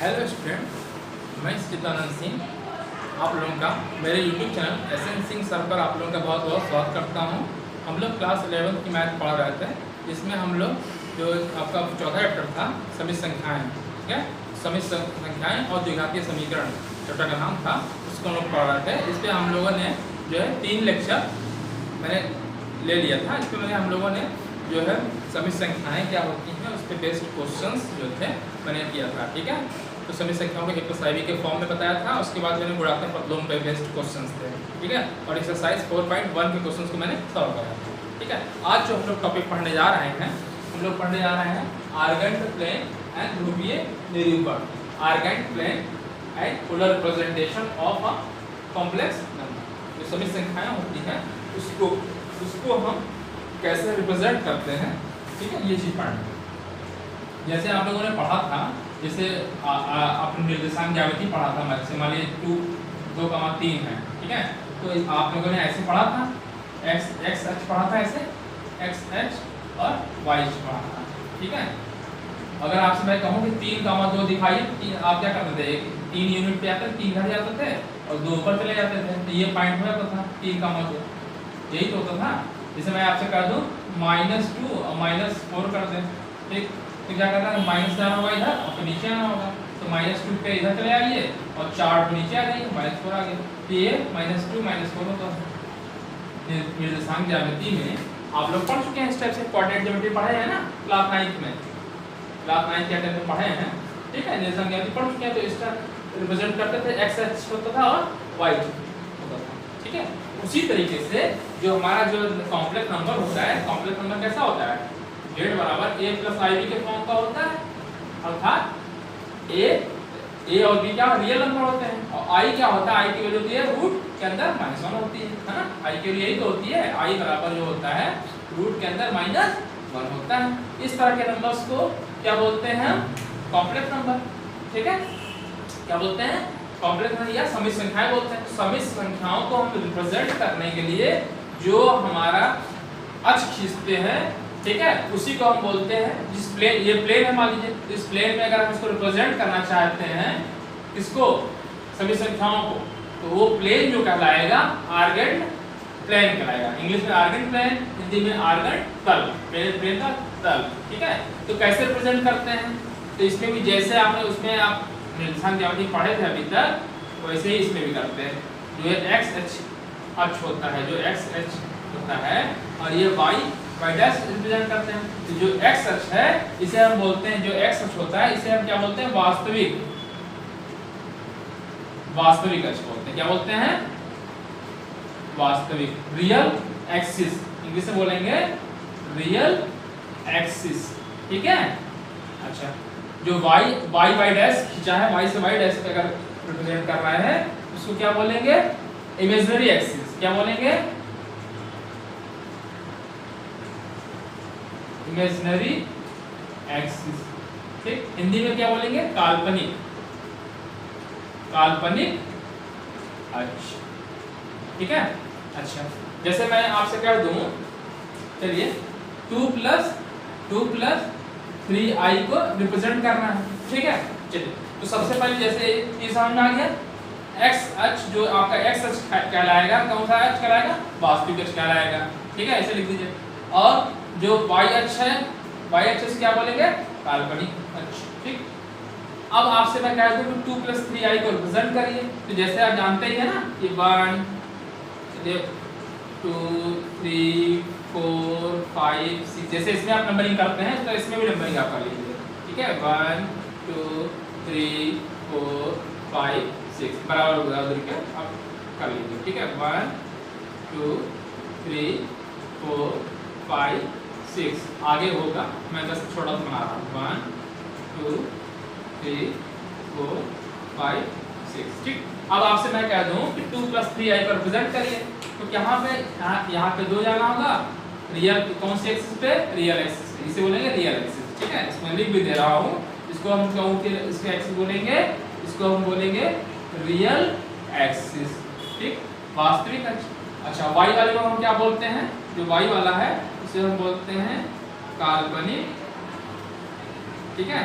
Hello student, मैं चित्तानंद सिंह आप लोगों का मेरे YouTube channel S N Singh sir पर आप लोगों का बहुत बहुत स्वागत करता हूं। हम लोग क्लास 11 की मैथ पढ़ रहे थे, जिसमें हम लोग जो आपका चौथा चैप्टर था समित संख्याएँ, ठीक है, समित संख्याएँ और द्विघातीय समीकरण चैप्टर का नाम था, उसको हम लोग पढ़ रहे थे। इस पर हम लोगों ने जो है 3 लेक्चर मैंने ले लिया था। इस पर हम लोगों ने जो है समित संख्याएँ क्या होती हैं उस पर बेस्ड क्वेश्चंस जो थे मैंने किया था, ठीक है। तो समित संख्याओं को एक प्लस के फॉर्म में बताया था, उसके बाद मैंने गुणात्मक पदों पे बेस्ड क्वेश्चंस थे, ठीक है, और एक्सरसाइज 4.1 के क्वेश्चंस को मैंने सॉल्व कराया था, ठीक है। आज जो हम लोग टॉपिक पढ़ने जा रहे हैं, हम लोग पढ़ने जा रहे हैं आर्गेंट प्लेन एंड ध्रुवीय निरूपण। Argand plane and polar representation of a complex number. जो समित संख्याएं होती हैं उसको हम कैसे रिप्रेजेंट करते हैं, ठीक है, ये चीज़ पढ़ना। जैसे आप लोगों ने पढ़ा था, जैसे आपने निर्देशांक ज्यामिति पढ़ा था, मैथ मान लीजिए 2,3 है, ठीक है। तो आप लोगों ने ऐसे पढ़ा था, x अक्ष पढ़ा था, ऐसे x अक्ष और y अक्ष पढ़ा था, ठीक है। अगर आपसे मैं कहूँ कि 3,2 दिखाइए, आप क्या करते थे, 3 यूनिट पे आते थे, 3 घर जाते थे और 2 ऊपर चले जाते थे, तो ये पॉइंट हो जाता था 3,2, यही तो होता था। जैसे मैं आपसे कर दूँ -2 और -4 कर दें, ठीक, तो क्या करना है, माइनस जाना होगा इधर और फिर नीचे आना होगा, तो -2 पे इधर चले आइए और 4 पे नीचे आ जाइए, -4 आ गया, तो ये -2 -4 होता है। निर्देशांक ज्यामिति में आप लोग पढ़ चुके हैं इस टाइप से, कोऑर्डिनेट ज्योमेट्री पढ़े हैं ना क्लास 9 में, क्लास 9 के टाइम में पढ़े हैं, ठीक है। निर्देशांक ज्यामिति पढ़ चुके हैं। तो इसका रिप्रेजेंट करते थे x अक्ष होता था और y होता था, ठीक है। उसी तरीके से जो हमारा जो कॉम्प्लेक्स नंबर होता है, कॉम्प्लेक्स नंबर कैसा होता है, z बराबर a प्लस ib के फॉर्म का होता है, अर्थात a और b क्या रियल नंबर होते हैं, और i क्या होता है, i की वैल्यू होती है रूट के अंदर -1 होती है ना, i की वैल्यू यही तो होती है, i बराबर जो होता है रूट के अंदर -1 होता है। इस तरह के नंबर्स को क्या बोलते हैं, कॉम्प्लेक्स नंबर, ठीक है, क्या बोलते हैं, कॉम्प्लेक्स नंबर या समित संख्याएं बोलते हैं। समित संख्याओं को हम रिप्रेजेंट करने के लिए जो हमारा अक्ष खींचते हैं, ठीक है, उसी को हम बोलते हैं, जिस प्लेन, ये प्लेन है मान लीजिए, इस प्लेन में अगर हम इसको रिप्रेजेंट करना चाहते हैं इसको सभी संख्याओं को, तो वो प्लेन जो कहलाएगा आर्गेंट प्लेन कहलाएगा। इंग्लिश में आर्गेंट प्लेन, हिंदी में आर्गेंट तल, प्लेन का तल, ठीक है। तो कैसे रिप्रेजेंट करते हैं, तो इसमें भी जैसे आपने उसमें आप निर्देशांक ज्यामिति पढ़े थे अभी तक, वैसे ही इसमें भी करते हैं। जो है x अक्ष होता है, जो x अक्ष होता है, और ये y डैश रिप्रेजेंट करते हैं। तो जो x अक्ष है इसे हम बोलते हैं, जो x अक्ष होता है इसे हम क्या बोलते हैं, वास्तविक अक्ष बोलते हैं। क्या बोलते हैं, वास्तविक, रियल एक्सिस, इंग्लिश में बोलेंगे रियल एक्सिस, ठीक है। अच्छा, जो y डैश खींचा है, y से y डैश पे अगर रिप्रेजेंट कर रहा है उसको क्या बोलेंगे, इमेजिनरी एक्सिस, क्या बोलेंगे, इमेजिनरी एक्सिस, ठीक। हिंदी में क्या बोलेंगे, काल्पनिक अक्ष, ठीक है। अच्छा, जैसे मैं आपसे कह दूं, चलिए 2 + 3i को रिप्रेजेंट करना है, ठीक है। चलिए, तो सबसे पहले जैसे ये समझ में आ गया, x अक्ष जो आपका x अक्ष कहलाएगा, कौन सा अक्ष कहलाएगा, वास्तविक अक्ष कहलाएगा, ठीक है, ऐसे लिख दीजिए। और जो y अक्ष है, y अक्ष से क्या बोलेंगे, काल्पनिक अक्ष, ठीक। अब आपसे मैं कह दूं 2 + 3i को रिप्रेजेंट करिए, तो जैसे आप जानते ही है ना, ये 1 2 3 4 5 6, जैसे इसमें आप नंबरिंग करते हैं तो इसमें भी नंबरिंग आप कर लीजिए, ठीक है। 1 2 3 4 5 6 बराबर उधर के आप कर लीजिए, ठीक है। 1 2 3 4 5 6 आगे होगा, मैं बस छोटा सा बना रहा हूँ, 1 2 3 4 5 6, ठीक। अब आपसे मैं कह दूं कि 2 + 3i पर रिप्रेजेंट करिए, तो यहाँ पे 2 जाना होगा, रियल कौन से एक्सिस पे, रियल एक्सिस, इसे बोलेंगे रियल एक्सिस, ठीक है। इसमें लिख भी दे रहा हूँ, इसको हम कहूँ कि इसके एक्सिस बोलेंगे, इसको हम बोलेंगे रियल एक्सिस, ठीक, वास्तविक अक्ष। अच्छा, y वाले को हम क्या बोलते हैं, जो y वाला है उसे हम बोलते हैं काल्पनिक, ठीक है,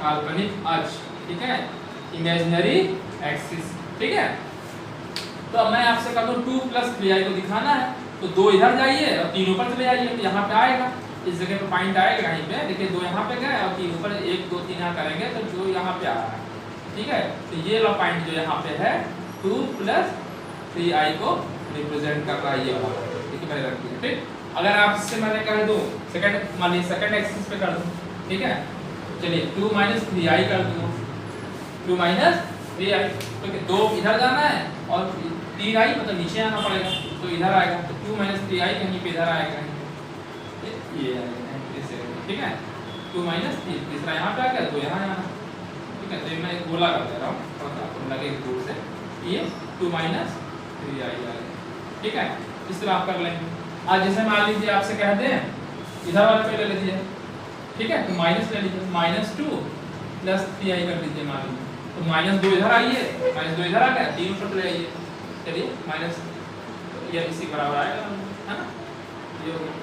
काल्पनिक अक्ष, ठीक है, इमेजिनरी एक्सिस। ठीक है, तो अब मैं आपसे कह दूं 2 + 3i को दिखाना है, तो 2 इधर जाइए और 3 ऊपर चले जाइए, तो यहाँ पे आएगा, इस जगह पे पॉइंट आएगा कहीं पे, देखिए 2 यहाँ पे गए और 3 ऊपर, 1 2 3 यहाँ करेंगे तो जो यहाँ पे आ रहा है। ठीक है, तो ये वाला पॉइंट जो यहाँ पे है 2 + 3i को रिप्रेजेंट कर रहा है, ये वाला। देखिए मैंने रख दिया। ठीक, अगर आप इससे मैंने कर दूं सेकंड, मान लीजिए सेकंड एक्सिस पे कर दूं, ठीक है, चलिए 2 - 3i कर दूं, 2 - 3i, तो 2 इधर जाना है और 3i मतलब नीचे आना पड़ेगा, तो इधर आएगा, तो 2 - 3i कहीं पे इधर आएगा, ये आएगा ऐसे। ठीक है, 2 - 3, तीसरा यहाँ पे आ गया, तो यहाँ आना। ठीक है, तो मैं एक गोला कर दे रहा हूँ, थोड़ा सा आपको लगे दूर से, ये 2 - 3i आएगा। ठीक है, इस तरह आप कर लेंगे। आज जैसे मान लीजिए आपसे कहते हैं इधर वाले पे ले लीजिए, ठीक है, तो माइनस ले लीजिए, -2 + 3i कर लीजिए मान लीजिए, तो -2 इधर आइए, -2 इधर आ गया, 3 ऊपर ले आइए, चलिए माइनस, ये इसी बराबर आएगा, है ना,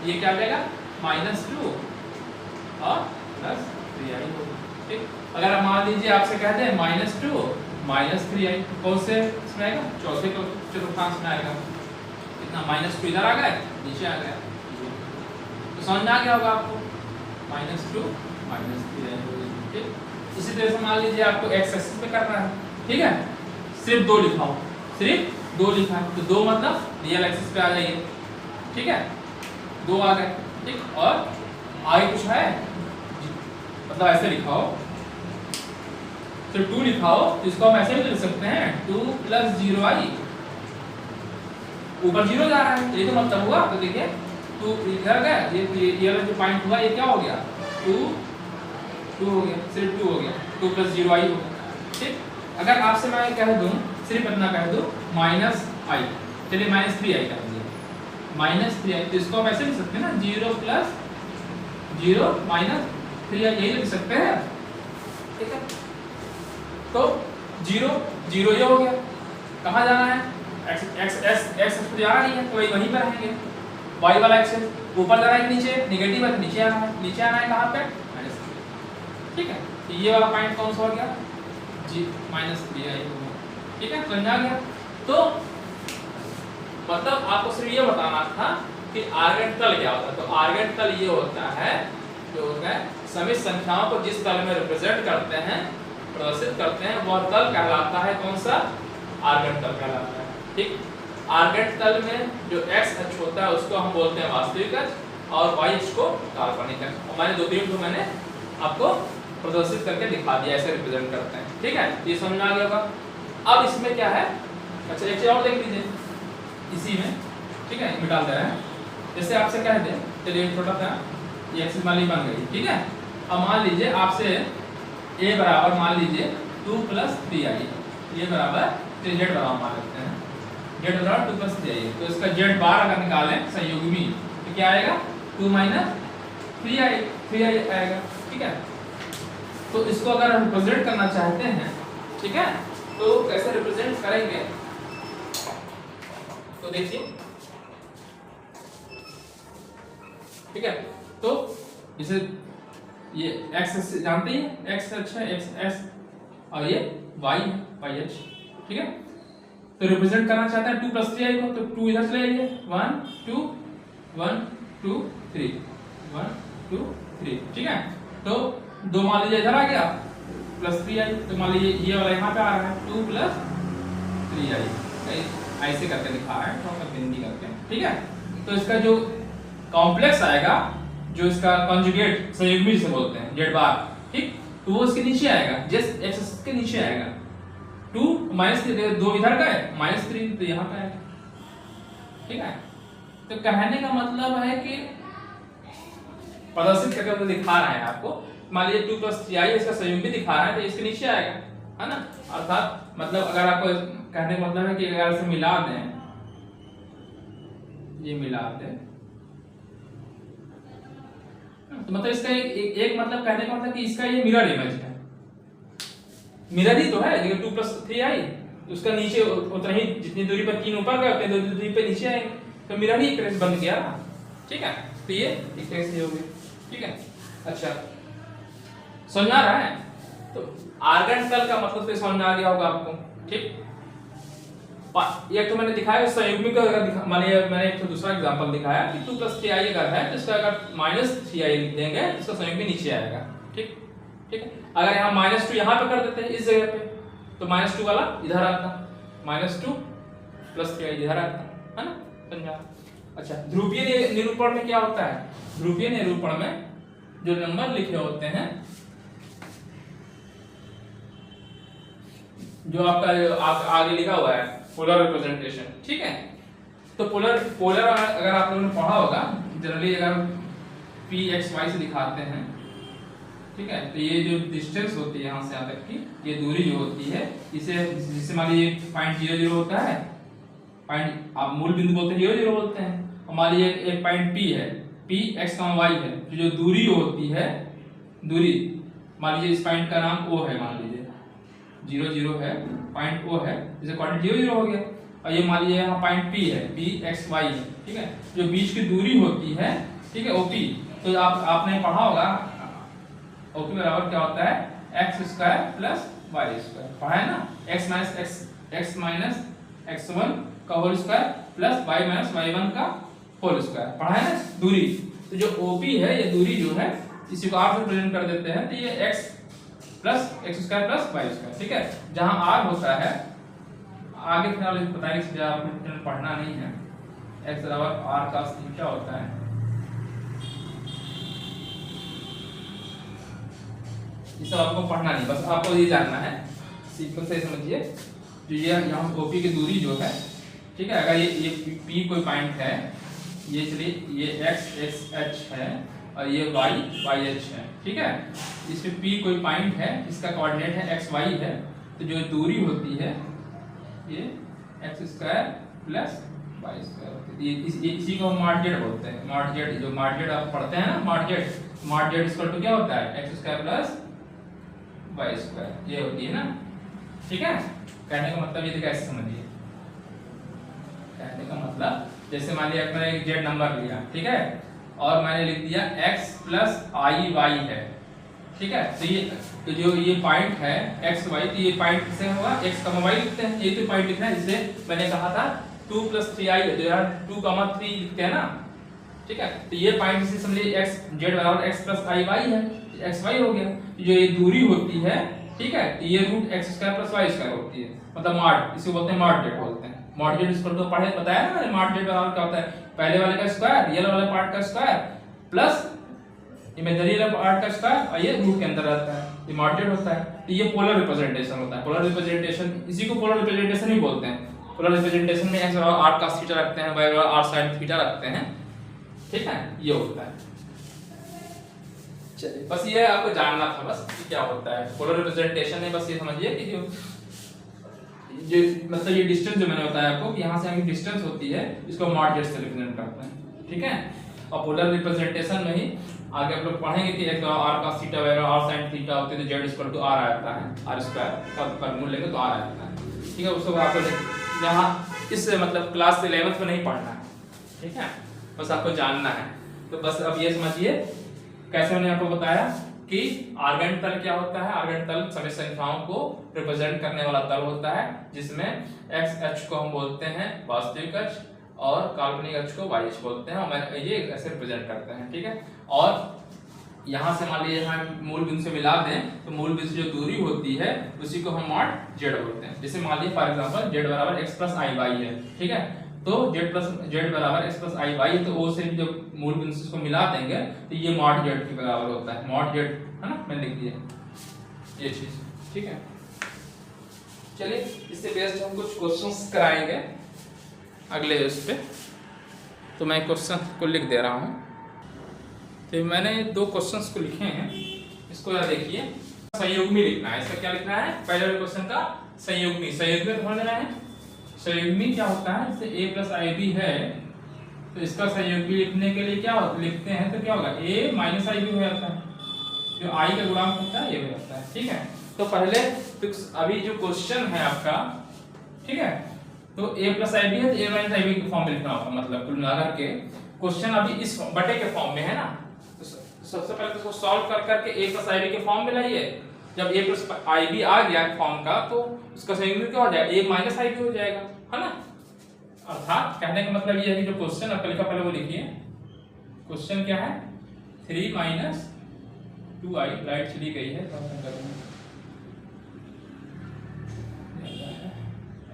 ये क्या आ जाएगा -2 और +3i होगा। ठीक, अगर आप मान लीजिए आपसे कहते हैं -2 - 3i, कौन से इसमें आएगा, चौथे चतुर्थांश में आएगा, कितना -2 इधर आ गया, नीचे आ गया, तो समझ में आ गया होगा आपको, -2 - 3i। ठीक, इसी तरह से मान लीजिए आपको x एक्सिस पे करना है, ठीक है, सिर्फ 2 लिखा हो, सिर्फ 2 लिखा है, तो 2 मतलब रियल एक्सिस पे आ जाइए। ठीक है, 2 आ गए। ठीक, और आगे कुछ है, मतलब ऐसे लिखा हो, तो 2 लिखा हो, तो इसको हम ऐसे भी लिख सकते हैं 2 + 0i, ऊपर 0 जा रहा है, ये तो मतलब हुआ, तो देखिए 2 इधर गया, ये वाला जो पॉइंट हुआ ये क्या हो गया, 2 हो गया, सिर्फ 2 हो गया, 2 + 0i हो गया। ठीक, अगर आपसे मैं कह दूं, सिर्फ इतना कह दूं -i, चलिए -3i कर दिया, -3i, तो इसको हम ऐसे लिख सकते हैं ना, 0 + 0 - 3i, यही लिख सकते हैं। ठीक है, तो 0 0 ये हो गया, कहाँ जाना है, x पे जाना नहीं है, तो वहीं पर रहेंगे, y वाला एक्सिस ऊपर जाना है, नीचे नेगेटिव है, नीचे आना है, नीचे आना है कहाँ पे, -3। ठीक है, तो ये वाला पॉइंट कौन सा हो गया, -3i हो गया। ठीक है, समझ आ गया। तो मतलब आपको सिर्फ ये बताना था कि आर्गेन तल क्या होता है, तो आर्गेन तल ये होता है, जो होता है समित संख्याओं को जिस तल में रिप्रेजेंट करते हैं, प्रदर्शित करते हैं, वह तल कहलाता है कौन सा, आर्गेन तल कहलाता है। ठीक, आर्गेन तल में जो x अक्ष होता है उसको हम बोलते हैं वास्तविक अक्ष, और y अक्ष को काल्पनिक अक्ष। और मैंने 2-3 तो मैंने आपको प्रदर्शित करके दिखा दिया, ऐसे रिप्रेजेंट करते हैं। ठीक है, ये समझ आ गया होगा। अब इसमें क्या है, अच्छा एक चीज और देख लीजिए इसी में, ठीक है, मिटा दे रहे हैं, जैसे आपसे कह दें, चलिए छोटा सा ये एक्सिस मान ली बन गई। ठीक है, अब मान लीजिए आपसे a बराबर मान लीजिए 2 + 3i, ये बराबर z बराबर मान लेते हैं, z बराबर 2 + 3i, तो इसका z बार अगर निकालें संयुग्मी, तो क्या आएगा, 2 - 3i आएगा। ठीक है, तो इसको अगर रिप्रेजेंट करना चाहते हैं, ठीक है, तो कैसे रिप्रेजेंट करेंगे, तो देखिए, ठीक है, तो जैसे ये x जानते ही हैं, x अक्ष है, x और ये y है, y अक्ष। ठीक है, तो रिप्रेजेंट करना चाहते हैं 2 + 3i को, तो 2 इधर चले जाइए, 1 2 1 2 3 1 2 3। ठीक है, तो 2 मान लीजिए इधर आ गया, +3i, तो मान लीजिए ये वाला यहाँ पे आ रहा है 2 + 3i, ऐसे करके दिखा रहा है, थोड़ा सा बिंदी करके। ठीक है, तो इसका जो कॉम्प्लेक्स आएगा, जो इसका कॉन्जुगेट संयुग्मी जिसे बोलते हैं, z बार, ठीक, तो वो इसके नीचे आएगा, जस्ट x के नीचे आएगा, 2 - 2 इधर गए, -3 तो यहाँ पे आएगा। ठीक है, तो कहने का मतलब है कि प्रदर्शित करके तो दिखा रहा है आपको, मान लीजिए 2 + 3i इसका संयुग्मी दिखा रहा है, तो इसके नीचे आएगा, है ना, अर्थात मतलब अगर आपको कहने का मतलब है कि अगर इसे मिला दें, ये मिला दें, तो मतलब इसका एक मतलब कहने का मतलब कि इसका ये मिरर इमेज है, मिरर ही तो है, लेकिन 2 + 3i, उसका नीचे उतना ही, जितनी दूरी पर 3 ऊपर गए उतनी दूरी पे नीचे आएंगे, तो मिरर ही एक तरह से बन गया ना। ठीक है, तो ये एक तरह से हो गया। ठीक है, अच्छा समझ आ रहा है, तो आर्गन तल का मतलब तो समझ में आ गया होगा आपको, ठीक। ये तो मैंने दिखाया संयुग्मी का, अगर मैंने एक तो दूसरा एग्जांपल दिखाया कि 2 + 3i अगर है तो इसका अगर -3i लिख देंगे तो इसका संयुग्मी नीचे आएगा, ठीक ठीक है। अगर यहाँ -2 यहाँ पे कर देते हैं इस जगह पे तो -2 वाला इधर आता, -2 + 3i इधर आता, है ना, समझा। अच्छा, ध्रुवीय निरूपण में क्या होता है? ध्रुवीय निरूपण में जो नंबर लिखे होते हैं, जो आपका आगे लिखा हुआ है पोलर रिप्रेजेंटेशन, ठीक है। तो पोलर अगर आप लोगों ने पढ़ा होगा, जनरली अगर p x y से दिखाते हैं, ठीक है, तो ये जो डिस्टेंस होती है यहाँ से यहाँ तक की, ये दूरी जो होती है, इसे जिससे मान लीजिए पॉइंट 0 0 होता है, पॉइंट आप मूल बिंदु बोलते हैं 0 0 बोलते हैं, और मान लीजिए एक पॉइंट p है, p x y है, तो जो दूरी होती है, दूरी मान लीजिए इस पॉइंट का नाम o है, मान लीजिए 0 0 है, पॉइंट o है, जैसे कोऑर्डिनेट 0 0 हो गया, और ये मान लीजिए यहाँ पॉइंट p है, p x y है, ठीक है, जो बीच की दूरी होती है, ठीक है, OP। तो आपने पढ़ा होगा OP बराबर क्या होता है, x² + y², पढ़ा है ना, x माइनस x1 का whole square plus y minus y1 का होल स्क्वायर, पढ़ा है ना दूरी। तो जो OP है, ये दूरी जो है, इसी को r से रिप्रेजेंट कर देते हैं, तो ये x plus x² plus y², ठीक है। जहां r होता है, आगे फिलहाल बताएंगे, इसलिए आपको पढ़ना नहीं है, x बराबर r cos थीटा होता है, ये सब आपको पढ़ना नहीं, बस आपको ये जानना है, सीक्वेंस से समझिए। जो ये यहाँ OP की दूरी जो है, ठीक है, अगर ये P कोई पॉइंट है, ये चलिए ये x h है और ये y h है, ठीक है, इसमें P कोई पॉइंट है, इसका कोऑर्डिनेट है x y है, तो जो दूरी होती है ये x² + y² होती है, इसी को हम मॉड z बोलते हैं। मॉड z, जो मॉड z आप पढ़ते हैं ना, मॉड z इक्वल टू क्या होता है, x² + y², ये होती है ना, ठीक है। कहने का मतलब ये देखिए, ऐसे समझिए, कहने का मतलब जैसे मान लिया मैंने एक z नंबर लिया, ठीक है, और मैंने लिख दिया x + i y है, ठीक है, तो जो ये पॉइंट है x y, तो ये पॉइंट से होगा x, y लिखते हैं, ये तो पॉइंट लिखना है, जिसे मैंने कहा था 2 + 3i, जो यार 2, 3 लिखते हैं ना, ठीक है। तो ये पॉइंट से समझिए x z बराबर x + i y है, x y हो गया। जो ये दूरी होती है, ठीक है, तो ये √x² + y² होती है, मतलब मॉड, इसे बोलते हैं मॉड z बोलते हैं। मॉड z इसको तो पढ़े बताया ना मैंने, मॉड z बराबर क्या होता है, पहले वाले का स्क्वायर, ये वाले पार्ट का स्क्वायर प्लस इमेजिनरी वाले पार्ट का स्क्वायर, और ये रूट के अंदर रहता है, ये मॉड z होता है। तो ये पोलर रिप्रेजेंटेशन होता है। पोलर रिप्रेजेंटेशन, इसी को पोलर रिप्रेजेंटेशन ही बोलते हैं। पोलर रिप्रेजेंटेशन में x बराबर r cos थीटा रखते हैं, y बराबर r sin थीटा रखते हैं, ठीक है, ये होता है। चलिए, बस ये आपको जानना था, बस कि क्या होता है पोलर रिप्रेजेंटेशन है। बस ये समझिए कि जो मतलब ये डिस्टेंस जो मैंने बताया आपको कि यहाँ से आगे डिस्टेंस होती है, इसको मॉड z से रिप्रेजेंट करते हैं, ठीक है। और पोलर रिप्रेजेंटेशन में ही आगे आप लोग पढ़ेंगे कि x r cos theta y r sin theta होते हैं, तो z इक्वल टू r आता है, r² का वर्गमूल लेंगे तो r आता है, ठीक है। उसको आपको यहाँ इस मतलब क्लास 11th में नहीं पढ़ना है, ठीक है, बस आपको जानना है। तो बस अब ये समझिए कैसे मैंने आपको बताया कि आर्गन तल क्या होता है। आर्गन तल सभी संख्याओं को रिप्रेजेंट करने वाला तल होता है, जिसमें x अक्ष को हम बोलते हैं वास्तविक अक्ष और काल्पनिक अक्ष को y अक्ष बोलते हैं, और ये ऐसे रिप्रेजेंट करते हैं, ठीक है। और यहाँ से मान लीजिए हम मूल बिंदु से मिला दें, तो मूल बिंदु से जो दूरी होती है उसी को हम मॉड z बोलते हैं। जैसे मान लीजिए फॉर एग्जांपल z बराबर x + i y है, ठीक है, तो z बराबर x + i y, तो o से जो मूल बिंदु से इसको मिला देंगे तो ये मॉड z के बराबर होता है, मॉड z, है ना, मैंने लिख दिया ये चीज, ठीक है। चलिए, इससे बेस्ड हम कुछ क्वेश्चंस कराएंगे अगले उस पे। तो मैं क्वेश्चन को लिख दे रहा हूँ। तो मैंने 2 क्वेश्चंस को लिखे हैं, इसको याद देखिए। संयुग्मी लिखना है, इसका क्या लिखना है, पहले वाले क्वेश्चन का संयुग्मी समझ रहे हैं। संयुग्मी क्या होता है, जैसे a + ib है, तो इसका संयुग्मी लिखने के लिए क्या लिखते हैं, तो क्या होगा, a - ib हो जाता है, जो i का गुणांक होता है ये हो जाता है, ठीक है। तो पहले तो अभी जो क्वेश्चन है आपका, ठीक है, तो a + ib है, तो a - ib के फॉर्म में लिखना होगा, मतलब कुल मिलाकर के क्वेश्चन अभी इस बटे के फॉर्म में है ना, तो सबसे पहले तो इसको सॉल्व कर करके a + ib के फॉर्म में लाइए, जब a प्लस आई बी आ गया फॉर्म का तो उसका संयुग्मी क्या हो जाएगा, a माइनस आई बी हो जाएगा, है ना। अर्थात कहने का मतलब ये है कि जो क्वेश्चन आपका लिखा पहले वो लिखिए। क्वेश्चन क्या है, 3 माइनस 2i, लाइट चली गई है तो हम करेंगे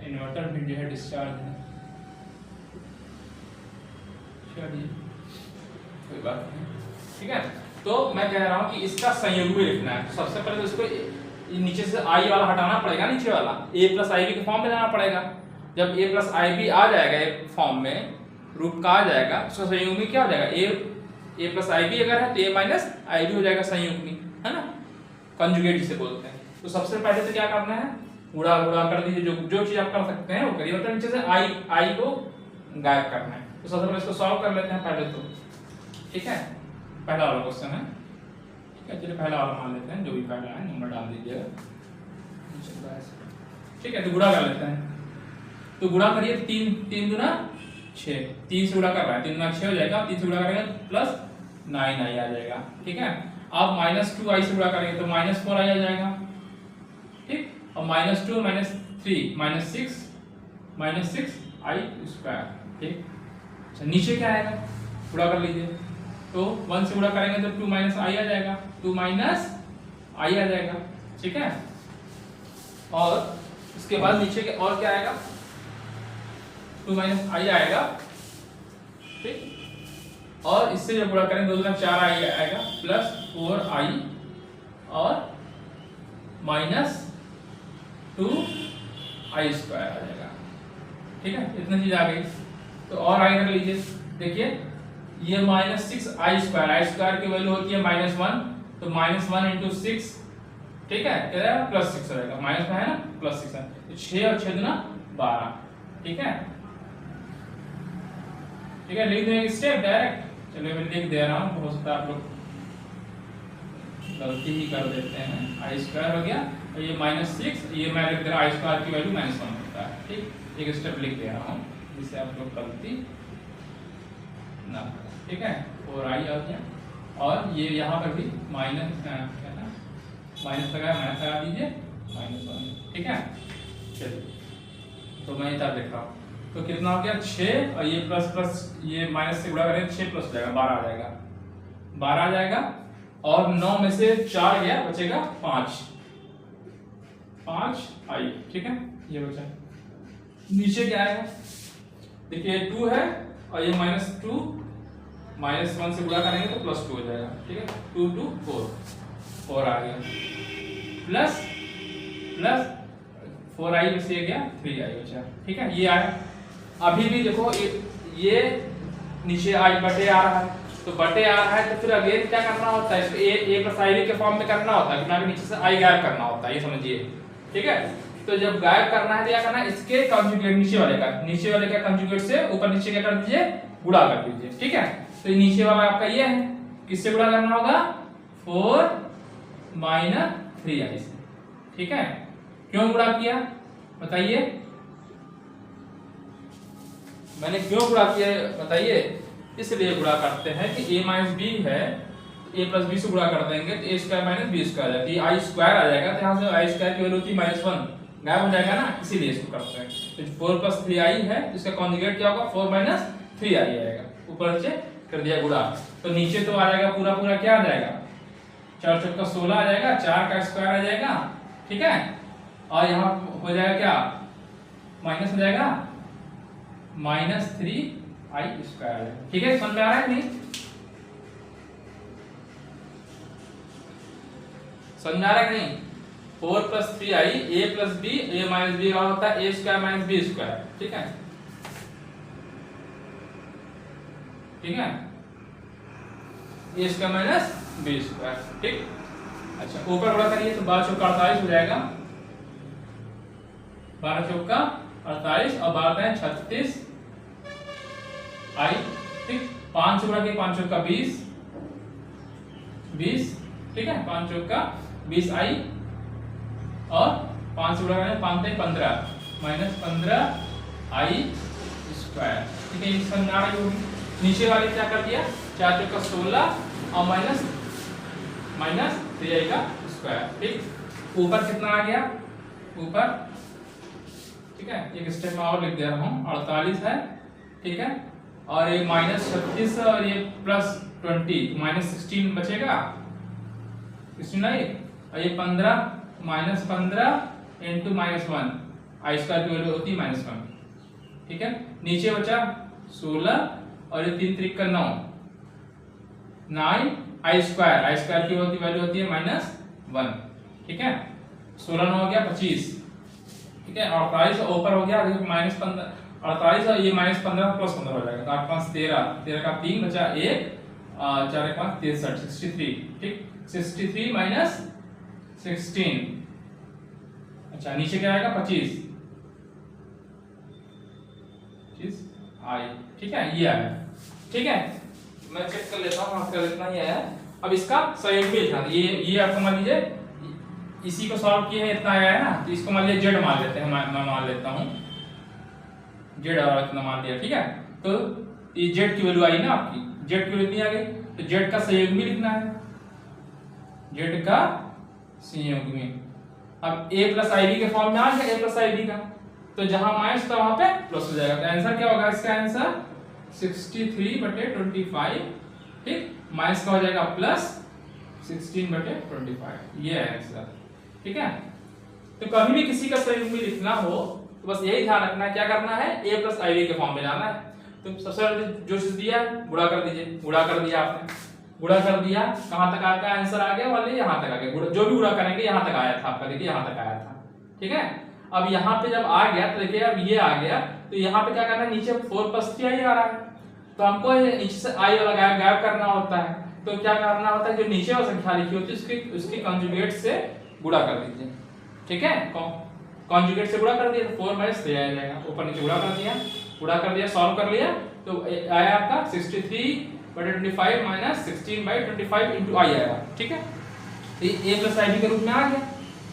इन्वर्टर भी जो है डिस्चार्ज है, चलिए कोई बात नहीं, ठीक है। तो मैं कह रहा हूं कि इसका संयुग्मी लिखना है। तो सबसे पहले तो इसको नीचे से i वाला हटाना पड़ेगा, नीचे वाला a प्लस आई बी के फॉर्म में लाना पड़ेगा। जब a प्लस आई बी आ जाएगा एक फॉर्म में, रूप का आ जाएगा, उसका संयुग्मी क्या हो जाएगा, a प्लस आई बी अगर है तो a माइनस आई बी हो जाएगा संयुग्मी, है ना, कंजुगेट जिसे बोलते हैं। तो सबसे पहले तो क्या करना है, गुणा गुणा कर दीजिए, जो चीज आप कर सकते हैं वो करिए, मतलब नीचे से i को गायब करना है। तो सबसे पहले इसको सॉल्व कर लेते हैं पहले तो, ठीक है। पहला वाला क्वेश्चन है, ठीक है, चलिए पहला वाला मान लेते हैं, जो भी पहला है नंबर डाल दीजिएगा, ठीक है। तो गुणा कर लेते हैं, तो गुणा करिए, 3 गुना 6, 3 से गुणा कर रहा है, 3 गुना 6 हो जाएगा, 3 से गुणा करेंगे प्लस 9i आ जाएगा, ठीक है। अब माइनस 2i से गुणा करेंगे तो माइनस 4i आ जाएगा, ठीक। और minus 2 minus 3 minus 6i square, ठीक। अच्छा नीचे क्या आएगा, गुणा कर लीजिए, तो 1 से गुणा करेंगे तो 2 माइनस i आ जाएगा, 2 माइनस i आ जाएगा, ठीक है। और उसके बाद नीचे के और क्या आएगा, 2 माइनस i आएगा, ठीक। और इससे जब गुणा करेंगे 2 गुना 4i आएगा प्लस 4i और माइनस 2i स्क्वायर आ जाएगा, ठीक है। इतनी चीज आ गई। तो और i रख लीजिए, देखिए ये माइनस 6i स्क्वायर, आई स्क्वायर की वैल्यू होती है -1, तो -1 इंटू 6, ठीक है, क्या प्लस 6 रहेगा, माइनस में है ना, प्लस 6 है, तो 6 और 6 गुना 12, ठीक है, ठीक है। लिख देंगे स्टेप डायरेक्ट, चलिए मैं लिख दे रहा हूँ, हो सकता है आप लोग गलती ही कर देते हैं। आई स्क्वायर हो गया, और ये -6, ये मैं लिख दे रहा हूँ, आई स्क्वायर की वैल्यू -1 होता है, ठीक। एक स्टेप लिख दे रहा हूँ जिससे आप लोग गलती ना, ठीक है। 4i आ गया, और ये यहाँ पर भी माइनस क्या था, माइनस लगा दीजिए, -1, ठीक है। चलिए तो मैं इधर देख रहा हूँ, तो कितना हो गया 6, और ये प्लस प्लस ये माइनस से गुणा करेंगे 6 प्लस हो जाएगा 12 आ जाएगा, 12 आ जाएगा, और 9 में से 4 गया, बचेगा 5i, ठीक है, ये बचा। नीचे क्या आएगा, देखिए 2 है, और ये -2 -1 से गुणा करेंगे तो +2 हो जाएगा, ठीक है, 2 2 4 आ गया, प्लस 4i में से गया 3i बचा, ठीक है, ये आया। अभी भी देखो ये नीचे i बटे आ रहा है, तो बटे आ रहा है तो फिर अगेन क्या करना होता है, इसको a प्लस आई बी के फॉर्म में करना होता है, क्योंकि नीचे से i गायब करना होता है, ये समझिए, ठीक है। तो जब गायब करना है तो क्या करना है, इसके कंजुगेट नीचे वाले का कंजुगेट से ऊपर नीचे क्या कर दीजिए, गुणा कर दीजिए, ठीक है। तो नीचे वाला आपका ये है, किससे गुणा करना होगा, 4 माइनस 3i से, ठीक है। क्यों गुणा किया बताइए, मैंने क्यों गुणा किया बताइए, इसलिए गुणा करते हैं कि a माइनस बी है, a प्लस बी से गुणा कर देंगे तो a square minus B square आ जाएगा, आई स्क्वायर आ जाएगा, तो यहाँ से आई स्क्वायर की वैल्यू होती है -1, गायब हो जाएगा ना, इसीलिए इसको करते हैं। तो 4 प्लस 3i है, इसका कॉन्जुगेट क्या होगा, 4 माइनस 3i आएगा, ऊपर से कर दिया गुणा, तो नीचे तो आ जाएगा पूरा पूरा क्या आ जाएगा, 4 चौका 16 आ जाएगा, 4 का स्क्वायर आ जाएगा, ठीक है। और यहाँ हो जाएगा क्या, माइनस हो जाएगा -3i स्क्वायर, ठीक है, समझ में आ रहा है नहीं, समझ आ रहा है नहीं। 4 plus 3i, a plus b, a minus b होता है a square minus b square, ठीक है, ठीक है, a square minus b square, ठीक। अच्छा ऊपर गुणा करिए तो 12 चौका 48 हो जाएगा, 12 चौका 48 और 12 36 i, ठीक। 5 से गुणा किए 5 चौका 20, ठीक है, 5 चौका 20i, और 5 से गुणा करेंगे 5 से 15 -15i स्क्वायर, ठीक है। इसका ना नीचे वाले क्या कर दिया, 4 चौका 16 और माइनस 3i का स्क्वायर, ठीक। ऊपर कितना आ गया, ऊपर, ठीक है, एक स्टेप में और लिख दे रहा हूँ, 48 है, ठीक है, और ये -36 और ये +20 -16 बचेगा, 16 आई, और ये 15 -15 इंटू -1, आई स्क्वायर की वैल्यू होती है -1, ठीक है। नीचे बचा 16 और ये 3 त्रिक का 9, 9 आई स्क्वायर की वैल्यू होती है -1, ठीक है। 16 9 हो गया 25, ठीक है, और 48 ऊपर हो गया, देखो -15, 48 और ये -15 +15 हो जाएगा, तो 8 5 13, 13 का 3 बचा 1, 4 1 5 63, 63, ठीक, 63 माइनस 16, अच्छा नीचे क्या आएगा 25 आई, ठीक है, ये आया, ठीक है। मैं चेक कर लेता हूँ, आपका इतना ही आया। अब इसका सहयोगी लिखना, ये आपको मान लीजिए इसी को सॉल्व किए हैं, इतना आया है ना, तो इसको मान लीजिए जेड मान लेते हैं, मैं मान लेता हूँ जेड और इतना मान लिया, ठीक है। तो ये जेड की वैल्यू आई ना आपकी, जेड की वैल्यू इतनी आ गई, तो जेड का सहयोगी लिखना है, जेड का सहयोगी। अब a प्लस आई बी के फॉर्म में आ गया, a प्लस आई बी का, तो जहां माइनस था वहां पे प्लस हो जाएगा, तो आंसर क्या होगा इसका, आंसर 63/25, ठीक, माइनस का हो जाएगा प्लस 16/25, ये है आंसर, ठीक है। तो कभी भी किसी का सहयोगी लिखना हो तो बस यही ध्यान रखना है, क्या करना है, a प्लस आई बी के फॉर्म में लाना है। तो सबसे पहले जो चीज दिया है गुणा कर दीजिए, गुणा कर दिया आपने, गुणा कर दिया, कहां तक आपका आंसर आ गया, वाले यहां तक आ गया, जो भी गुणा करेंगे यहां तक आया था आपका, देखिए यहां तक आया था, ठीक है। अब यहाँ पे जब आ गया तो देखिए अब ये आ गया, तो यहाँ पे क्या करना है, नीचे 4 + 3 आई आ रहा है, तो हमको नीचे से आई वाला गायब करना होता है, तो क्या करना होता है, जो नीचे वाली संख्या लिखी होती है उसकी कॉन्जुगेट से गुणा कर दीजिए, ठीक है। कॉन्जुगेट से गुणा कर दिया तो 4 - 3 आ जाएगा, ऊपर नीचे गुणा कर दिया, सॉल्व कर लिया, तो आया आपका 63/25 - 16/25 इनटू आई आएगा, ठीक है। तो ये a प्लस आई बी के रूप में आ गया,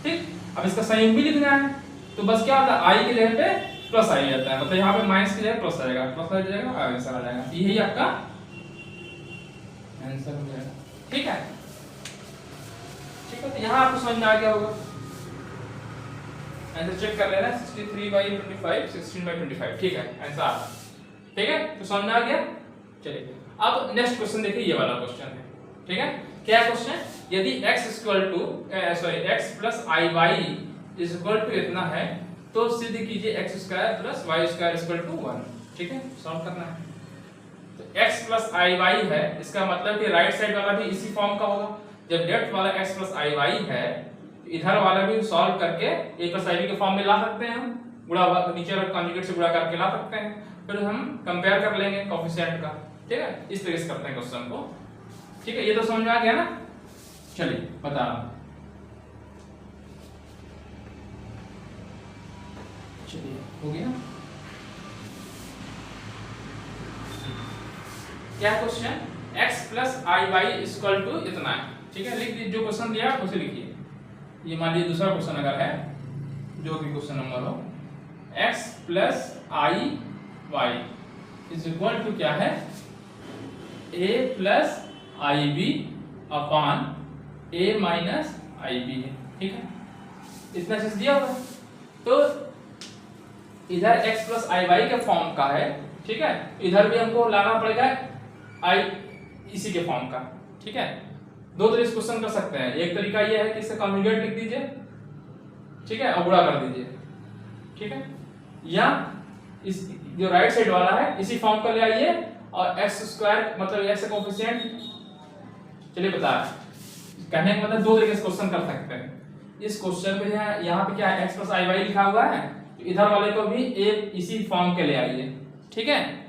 ठीक। अब इसका संयोग भी लिखना है, तो बस क्या होता है, आई की जगह पे प्लस आई जाता है, मतलब यहाँ पे माइनस की जगह प्लस आएगा, प्लस आ जाएगा, आंसर आ जाएगा, यही आपका आंसर हो जाएगा, ठीक है, ठीक है। तो यहाँ आपको समझ में आ गया होगा, आंसर चेक कर लेना, 63/25 16/25, ठीक है, आंसर आ गया, ठीक है। तो समझ में आ गया, चलिए अब नेक्स्ट क्वेश्चन देखिए, ये वाला क्वेश्चन है, ठीक है। क्या क्वेश्चन, यदि x plus i y is equal to इतना है तो सिद्ध कीजिए x² + y² = 1, ठीक है, सॉल्व करना है। तो x प्लस आई वाई है, इसका मतलब कि राइट साइड वाला भी इसी फॉर्म का होगा, जब लेफ्ट वाला x प्लस आई वाई है तो इधर वाला भी सॉल्व करके a प्लस आई बी के फॉर्म में ला सकते हैं हम, गुणा नीचे वाला कॉन्जुगेट से गुणा करके ला सकते हैं, फिर हम कंपेयर कर लेंगे कोएफिशिएंट का, ठीक है, इस तरह से करते हैं क्वेश्चन को, ठीक है। ये तो समझ में आ गया ना, चलिए बता रहा हूं, चलिए हो गया। क्या question, x plus i y equal to इतना है, ठीक है, लिख दीजिए, जो क्वेश्चन दिया उसे लिखिए। ये मान लीजिए दूसरा क्वेश्चन अगर है, जो भी क्वेश्चन नंबर हो, x plus i y is equal to क्या है, a plus i b upon a minus i b है, ठीक है, इतना चीज दिया हुआ है, तो इधर x प्लस आई वाई के फॉर्म का है, ठीक है, इधर भी हमको लाना पड़ेगा आई इसी के फॉर्म का, ठीक है। दो तरीके से क्वेश्चन कर सकते हैं, एक तरीका यह है कि इसका कॉन्जुगेट लिख दीजिए, ठीक है, और गुणा कर दीजिए, ठीक है, या इस जो राइट साइड वाला है इसी फॉर्म का ले आइए और x² मतलब x का कोएफिशिएंट, चलिए बता कहने का मतलब दो तरीके से क्वेश्चन कर सकते हैं। इस क्वेश्चन पे यहाँ पे क्या है, x प्लस आई वाई लिखा हुआ है, तो इधर वाले को भी एक इसी फॉर्म के ले आइए, ठीक है,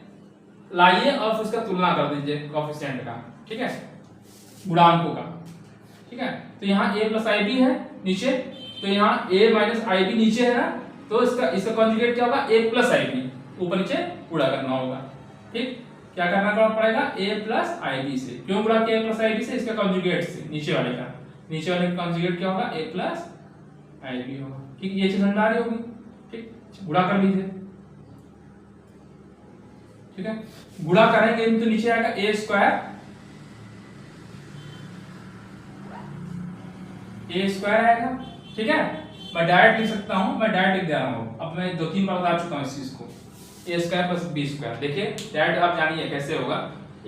लाइए और फिर उसका तुलना कर दीजिए कोएफिशिएंट का, ठीक है, गुणांकों का, ठीक है। तो यहाँ a प्लस आई बी है नीचे, तो यहाँ a माइनस आई बी नीचे है ना, तो इसका कॉन्जुगेट क्या होगा, a प्लस आई बी, ऊपर नीचे गुणा करना होगा, ठीक, क्या करना पड़ेगा, a प्लस आई बी से, क्यों गुणा किया a प्लस आई बी से, इसका कॉन्जुगेट से, नीचे वाले का कॉन्जुगेट क्या होगा, a प्लस आई बी होगा, ठीक, ये चीज समझ आ रही होगी, ठीक, गुणा कर लीजिए, ठीक है, गुणा करेंगे तो नीचे आएगा a², ए स्क्वायर आएगा। ठीक है, मैं डायरेक्ट लिख सकता हूँ, मैं डायरेक्ट लिख दे रहा हूँ। अब मैं 2-3 बार बता चुका हूँ इस चीज को। ए स्क्वायर प्लस बी स्क्वायर, देखिए डायरेक्ट आप जानिए कैसे होगा।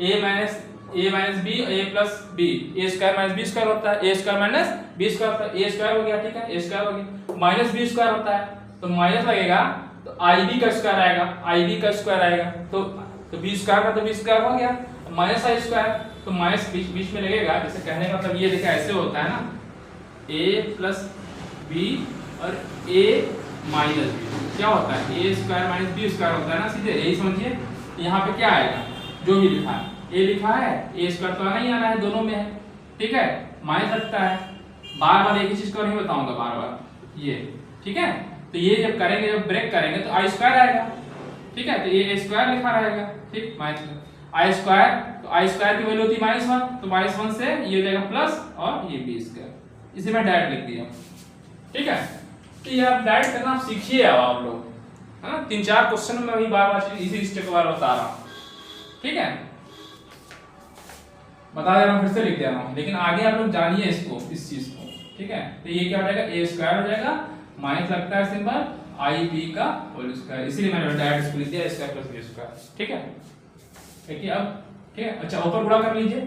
ए minus B, a plus B, A square minus B square होता है, ए स्क्वायर माइनस बी स्क्वायर होता है, ए स्क्वायर हो गया। ठीक है, ए स्क्वायर हो गया, माइनस बी स्क्वायर होता है तो माइनस लगेगा तो आई बी का स्क्वायर आएगा, आई बी का स्क्वायर आएगा तो बी स्क्वायर का तो बी स्क्वायर हो गया, माइनस आई स्क्वायर तो माइनस बीच में लगेगा। जैसे कहने का मतलब ये देखिए ऐसे होता है ना, ए प्लस बी और ए माइनस बी क्या होता है, ए स्क्वायर माइनस बी स्क्वायर होता है ना, सीधे यही समझिए। यहाँ पे क्या आएगा, जो भी लिखा है, ए लिखा है, ए स्क्वायर तो आना ही आना है, दोनों में है। ठीक है, माइनस लगता है, बार बार एक ही चीज को नहीं बताऊंगा बार बार ये। ठीक है, तो ये जब करेंगे, जब ब्रेक करेंगे तो आई स्क्वायर आएगा। ठीक है, तो ये ए स्क्वायर लिखा रहेगा। ठीक, माइनस आई स्क्वायर, तो आई स्क्वायर की वैल्यू होती है -1, तो -1 से ये हो जाएगा प्लस और ये बी स्क्वायर, इसे मैं डायरेक्ट लिख दिया। ठीक है, तो ये आप डायरेक्ट करना आप सीखिए आप लोग, है ना। 3-4 क्वेश्चन में वही बार बार इसी स्टेप के बारे में बता रहा हूँ। ठीक है, बता दे रहा हूँ, फिर से लिख दे रहा हूँ, लेकिन आगे आप लोग जानिए इसको, इस चीज को। ठीक है, तो ये क्या हो जाएगा, ए स्क्वायर हो जाएगा, माइनस लगता है सिंबल, आई बी का होल स्क्वायर, इसीलिए मैंने डायरेक्ट इसको लिख दिया स्क्वायर प्लस बी स्क्वायर। ठीक है, देखिए अब। ठीक है, अच्छा ऊपर गुणा कर लीजिए,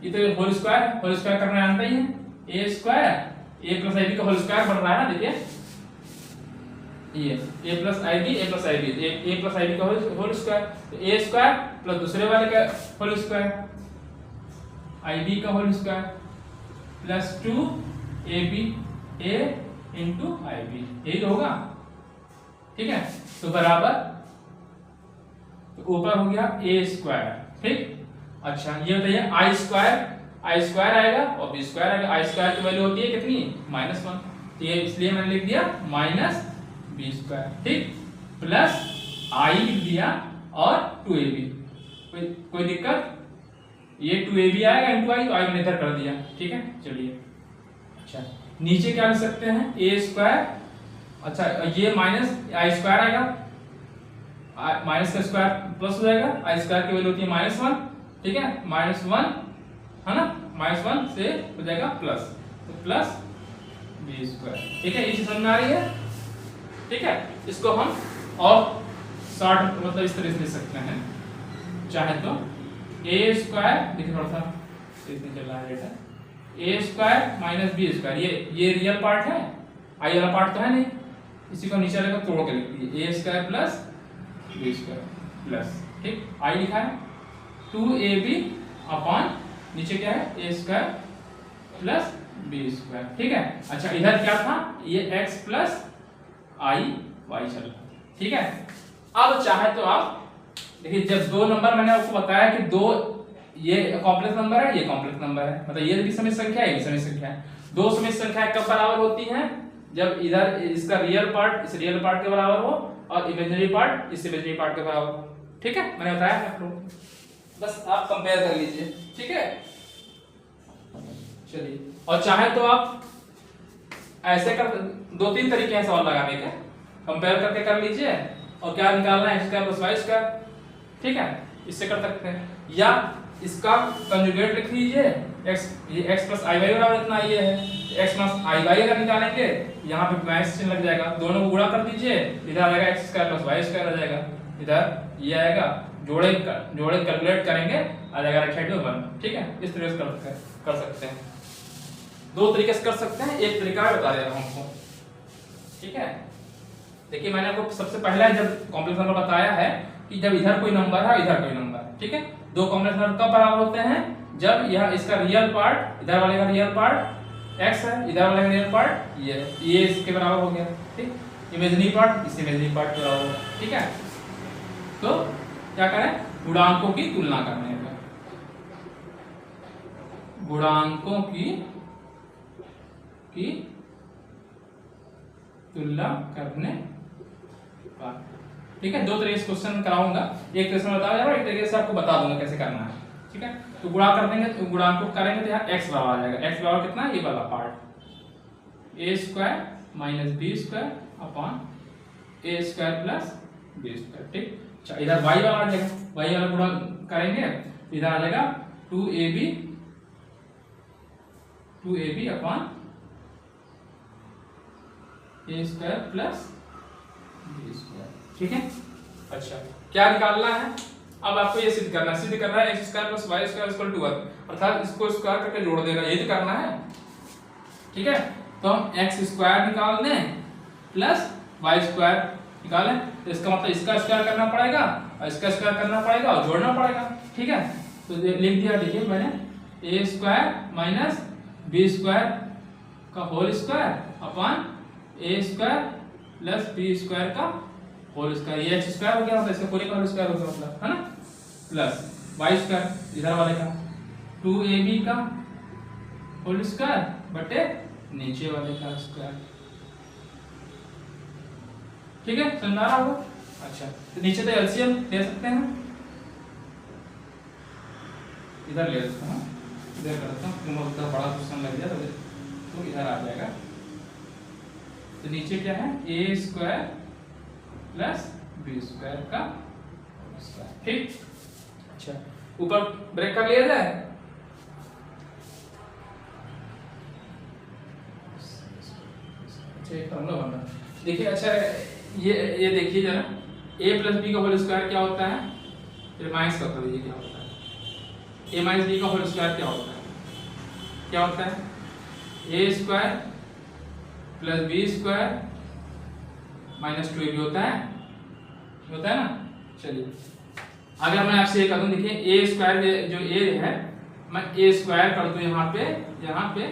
ये तो होल स्क्वायर करना जानता ही है। ए square a plus i b का होल स्क्वायर बन रहा है ना, देखिए ये a plus i b, a plus i b, a plus i b का होल स्क्वायर, तो ए स्क्वायर प्लस दूसरे वाले का होल स्क्वायर, आई बी का whole square plus 2 a b, a into i b, यही तो होगा। ठीक है, तो बराबर, तो ऊपर हो गया ए स्क्वायर। ठीक, अच्छा ये बताइए आई स्क्वायर आएगा और बी स्क्वायर आएगा। आई स्क्वायर की वैल्यू होती है कितनी, -1, तो ये इसलिए मैंने लिख दिया माइनस बी स्क्वायर। ठीक, प्लस आई लिख दिया और 2ab, कोई दिक्कत, ये 2ab आएगा इंटू आई, तो आई मैंने इधर कर दिया। ठीक है, चलिए अच्छा नीचे क्या लिख सकते हैं, ए स्क्वायर, अच्छा ये माइनस आई स्क्वायर आएगा, माइनस का स्क्वायर प्लस हो जाएगा, आई स्क्वायर की वैल्यू होती है -1। ठीक है, -1 है ना, -1 से हो जाएगा प्लस, तो प्लस बी स्क्वायर। ठीक है, ये चीज समझ में आ रही है। ठीक है, इसको हम और शॉर्ट मतलब इस तरह से लिख सकते हैं, चाहे तो ए स्क्वायर, देखिए थोड़ा सा इसमें चल रहा है डेटा, ए स्क्वायर माइनस बी स्क्वायर, ये रियल पार्ट है, आई वाला पार्ट तो है नहीं, इसी को नीचे वाले को तोड़ के लिख दीजिए, A square plus B square plus, ठीक, आई लिखा है 2ab अपॉन नीचे क्या है ए स्क्वायर प्लस बी स्क्वायर। ठीक है, अच्छा इधर क्या था, ये x प्लस आई वाई चल रहा। ठीक है, अब चाहे तो आप देखिए, जब दो नंबर मैंने आपको बताया कि दो ये कॉम्प्लेक्स नंबर है, ये कॉम्प्लेक्स नंबर है, मतलब ये भी समिश्र संख्या है, ये भी समिश्र संख्या है। दो समिश्र संख्याएं कब बराबर होती हैं, जब इधर इसका रियल पार्ट इस रियल पार्ट के बराबर हो और इमेजिनरी पार्ट इस इमेजिनरी पार्ट के बराबर हो। ठीक है, मैंने बताया आपको, बस आप कंपेयर कर लीजिए। ठीक है, चलिए, और चाहे तो आप ऐसे कर, दो तीन तरीके हैं सवाल लगाने के, कंपेयर करके कर लीजिए और क्या निकालना है, x square plus Y square. ठीक है, इससे कर सकते हैं, या इसका कंजुगेट लिख लीजिए, ये x प्लस आई वाई बराबर इतना ये है, x प्लस आई वाई अगर निकालेंगे यहाँ पे माइनस चिन्ह लग जाएगा, दोनों को गुणा कर दीजिए, इधर आ जाएगा x square plus Y square आ जाएगा, इधर ये आएगा, जोड़े कैलकुलेट करेंगे आ जाएगा राइट साइड में 1। ठीक है, इस तरह से कर सकते हैं, दो तरीके से कर सकते हैं, एक तरीका बता दे रहा हूं आपको। ठीक है, देखिए मैंने आपको सबसे पहला जब कॉम्प्लेक्स नंबर बताया है कि जब इधर कोई नंबर है इधर कोई नंबर है। ठीक है, दो कॉम्प्लेक्स नंबर कब बराबर होते हैं, जब यह इसका रियल पार्ट इधर वाले का रियल पार्ट x है, इधर वाले का रियल पार्ट ये इसके बराबर हो गया। ठीक, इमेजिनरी पार्ट इस इमेजिनरी पार्ट के बराबर हो। ठीक है, तो क्या करें, गुणांकों की तुलना करने का, गुणांकों की तुलना करने का। ठीक है, दो तरीके से क्वेश्चन कराऊंगा, एक तरीके से बता रहा हूं, एक तरीके से आपको बता दूंगा कैसे करना है। ठीक है, तो गुणा कर देंगे, तो गुणांक को करेंगे तो यहाँ x बराबर आ जाएगा, x बराबर कितना, ये वाला part a square minus B square upon a square plus B square. ठीक, अच्छा इधर y वाला आ जाएगा, y वाला गुणा करेंगे इधर आ जाएगा 2ab अपॉन ए स्क्वायर प्लस बी स्क्वायर। ठीक है, अच्छा क्या निकालना है अब आपको? ये सिद्ध करना है x square plus Y square equal to 1, अर्थात इसको स्क्वायर करके जोड़ देना, ये तो करना है। ठीक है, तो हम एक्स स्क्वायर निकाल दें प्लस वाई स्क्वायर निकालें, तो इसका मतलब इसका स्क्वायर करना पड़ेगा और इसका स्क्वायर करना पड़ेगा और जोड़ना पड़ेगा। ठीक है, तो लिख दिया, देखिए मैंने ए स्क्वायर माइनस बी स्क्वायर का होल स्क्वायर अपॉन ए स्क्वायर प्लस बी स्क्वायर का होल स्क्वायर, ये एक्स स्क्वायर हो गया, मतलब इसका पूरे का होल स्क्वायर हो गया, मतलब है ना, प्लस वाई स्क्वायर इधर वाले का 2ab का होल स्क्वायर बटे नीचे वाले का स्क्वायर। ठीक है, समझ आ रहा होगा? अच्छा, तो नीचे तो एलसीएम ले सकते हैं, इधर ले सकते हैं, इधर करता हूँ क्योंकि उधर बड़ा क्वेश्चन लग गया तो इधर आ जाएगा। तो नीचे क्या है, ए स्क्वायर प्लस बी स्क्वायर का स्क्वायर। ठीक, अच्छा ऊपर ब्रेक कर लिया जाए। अच्छा एक फॉर्मूला बन रहा है, देखिए। अच्छा ये देखिए जरा, a प्लस बी का होल स्क्वायर क्या होता है, फिर माइनस कर दीजिए क्या होता है। a माइनस बी का होल स्क्वायर क्या होता है, क्या होता है, a square plus B square minus 2ab होता है ना। चलिए अगर मैं आपसे ये कर दूं, देखिए ए स्क्वायर जो ए है, मैं ए स्क्वायर कर दूं यहाँ पे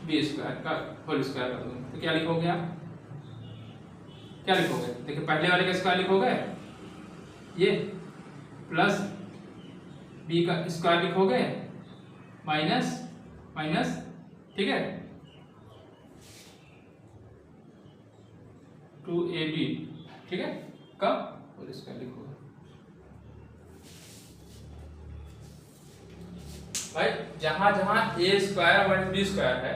बी स्क्वायर का होल स्क्वायर कर दूं, तो क्या लिखोगे आप, क्या लिखोगे? देखिए पहले वाले का स्क्वायर लिखोगे, ये प्लस बी का स्क्वायर लिखोगे माइनस माइनस, ठीक है, 2ab, ठीक है, कब होल स्क्वायर लिखोगे। भाई जहां जहां ए स्क्वायर माइनस बी स्क्वायर है,